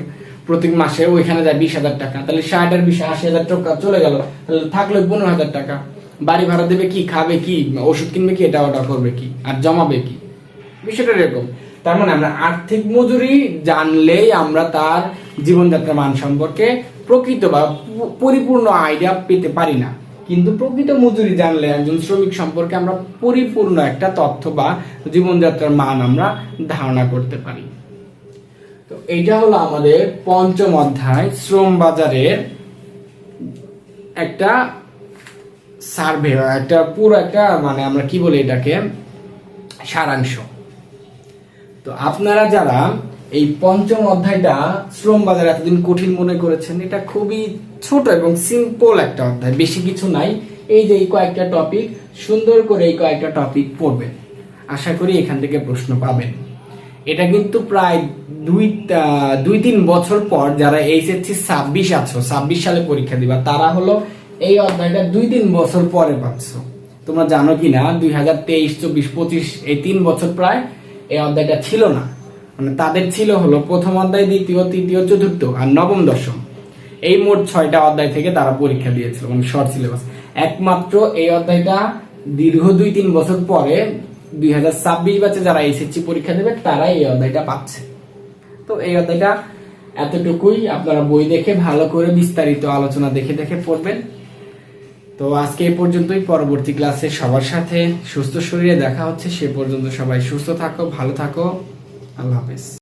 প্রতি মাসে ওইখানে যায় 20,000 টাকা, তাহলে 60 আর 20 80,000 টাকা চলে গেল, তাহলে থাকলো 15,000 টাকা। বাড়ি ভাড়া দেবে কি, খাবে কি, ওষুধ কিনবে কি, এটা ওটা করবে কি, আর জমাবে কি? বিষয়টা এরকম। তার মানে আমরা আর্থিক মজুরি জানলেই আমরা তার জীবনযাত্রা মান সম্পর্কে প্রকৃত বা পরিপূর্ণ আইডিয়া পেতে পারি না, কিন্তু প্রকৃত মজুরি জানলে একজন শ্রমিক সম্পর্কে আমরা পরিপূর্ণ একটা তথ্য বা জীবনযাত্রার মান আমরা ধারণা করতে পারি। তো এইটা হলো আমাদের 5ম অধ্যায় শ্রম বাজারের একটা সার্ভে, একটা পুরো একটা মানে আমরা কি বলি এটাকে, সারাংশ। তো আপনারা যারা এই 5ম অধ্যায়টা শ্রম বাজার এতদিন কঠিন মনে করেছেন, এটা খুবই ছোট এবং সিম্পল একটা অধ্যায়, বেশি কিছু নাই। এই যে এই কয়েকটা টপিক, সুন্দর করে এই কয়েকটা টপিক পড়বেন, আশা করি এখান থেকে প্রশ্ন পাবেন। এটা কিন্তু প্রায় 2-3 বছর পর যারা এইচএসসি 26 আছো, 26 সালে পরীক্ষা দিবা, তারা হলো এই অধ্যায়টা 2-3 বছর পরে পাচ্ছ। তোমরা জানো কি না, 2023, 24, 25 এই 3 বছর প্রায় এই অধ্যায়টা ছিল না। মানে তাদের ছিল হলো 1ম অধ্যায়, 2য়, 3য়, 4র্থ আর 9ম, 10ম, এই মোট 6টা অধ্যায় থেকে তারা পরীক্ষা দিয়েছিল, মানে শর্ট সিলেবাস। একমাত্র এই অধ্যায়টা দীর্ঘ 2-3 বছর পরে 2026 ব্যাচে যারা এসএসসি পরীক্ষা দেবে তারাই এই অধ্যায়টা পাচ্ছে। তো এই অধ্যায়টা এতটুকুই, আপনারা বই দেখে ভালো করে বিস্তারিত আলোচনা দেখে দেখে পড়বেন। তো আজকে এই পর্যন্তই, পরবর্তী ক্লাসে সবার সাথে সুস্থ শরীরে দেখা হচ্ছে। সে পর্যন্ত সবাই সুস্থ থাকো, ভালো থাকো, আল্লাহ হাফেজ।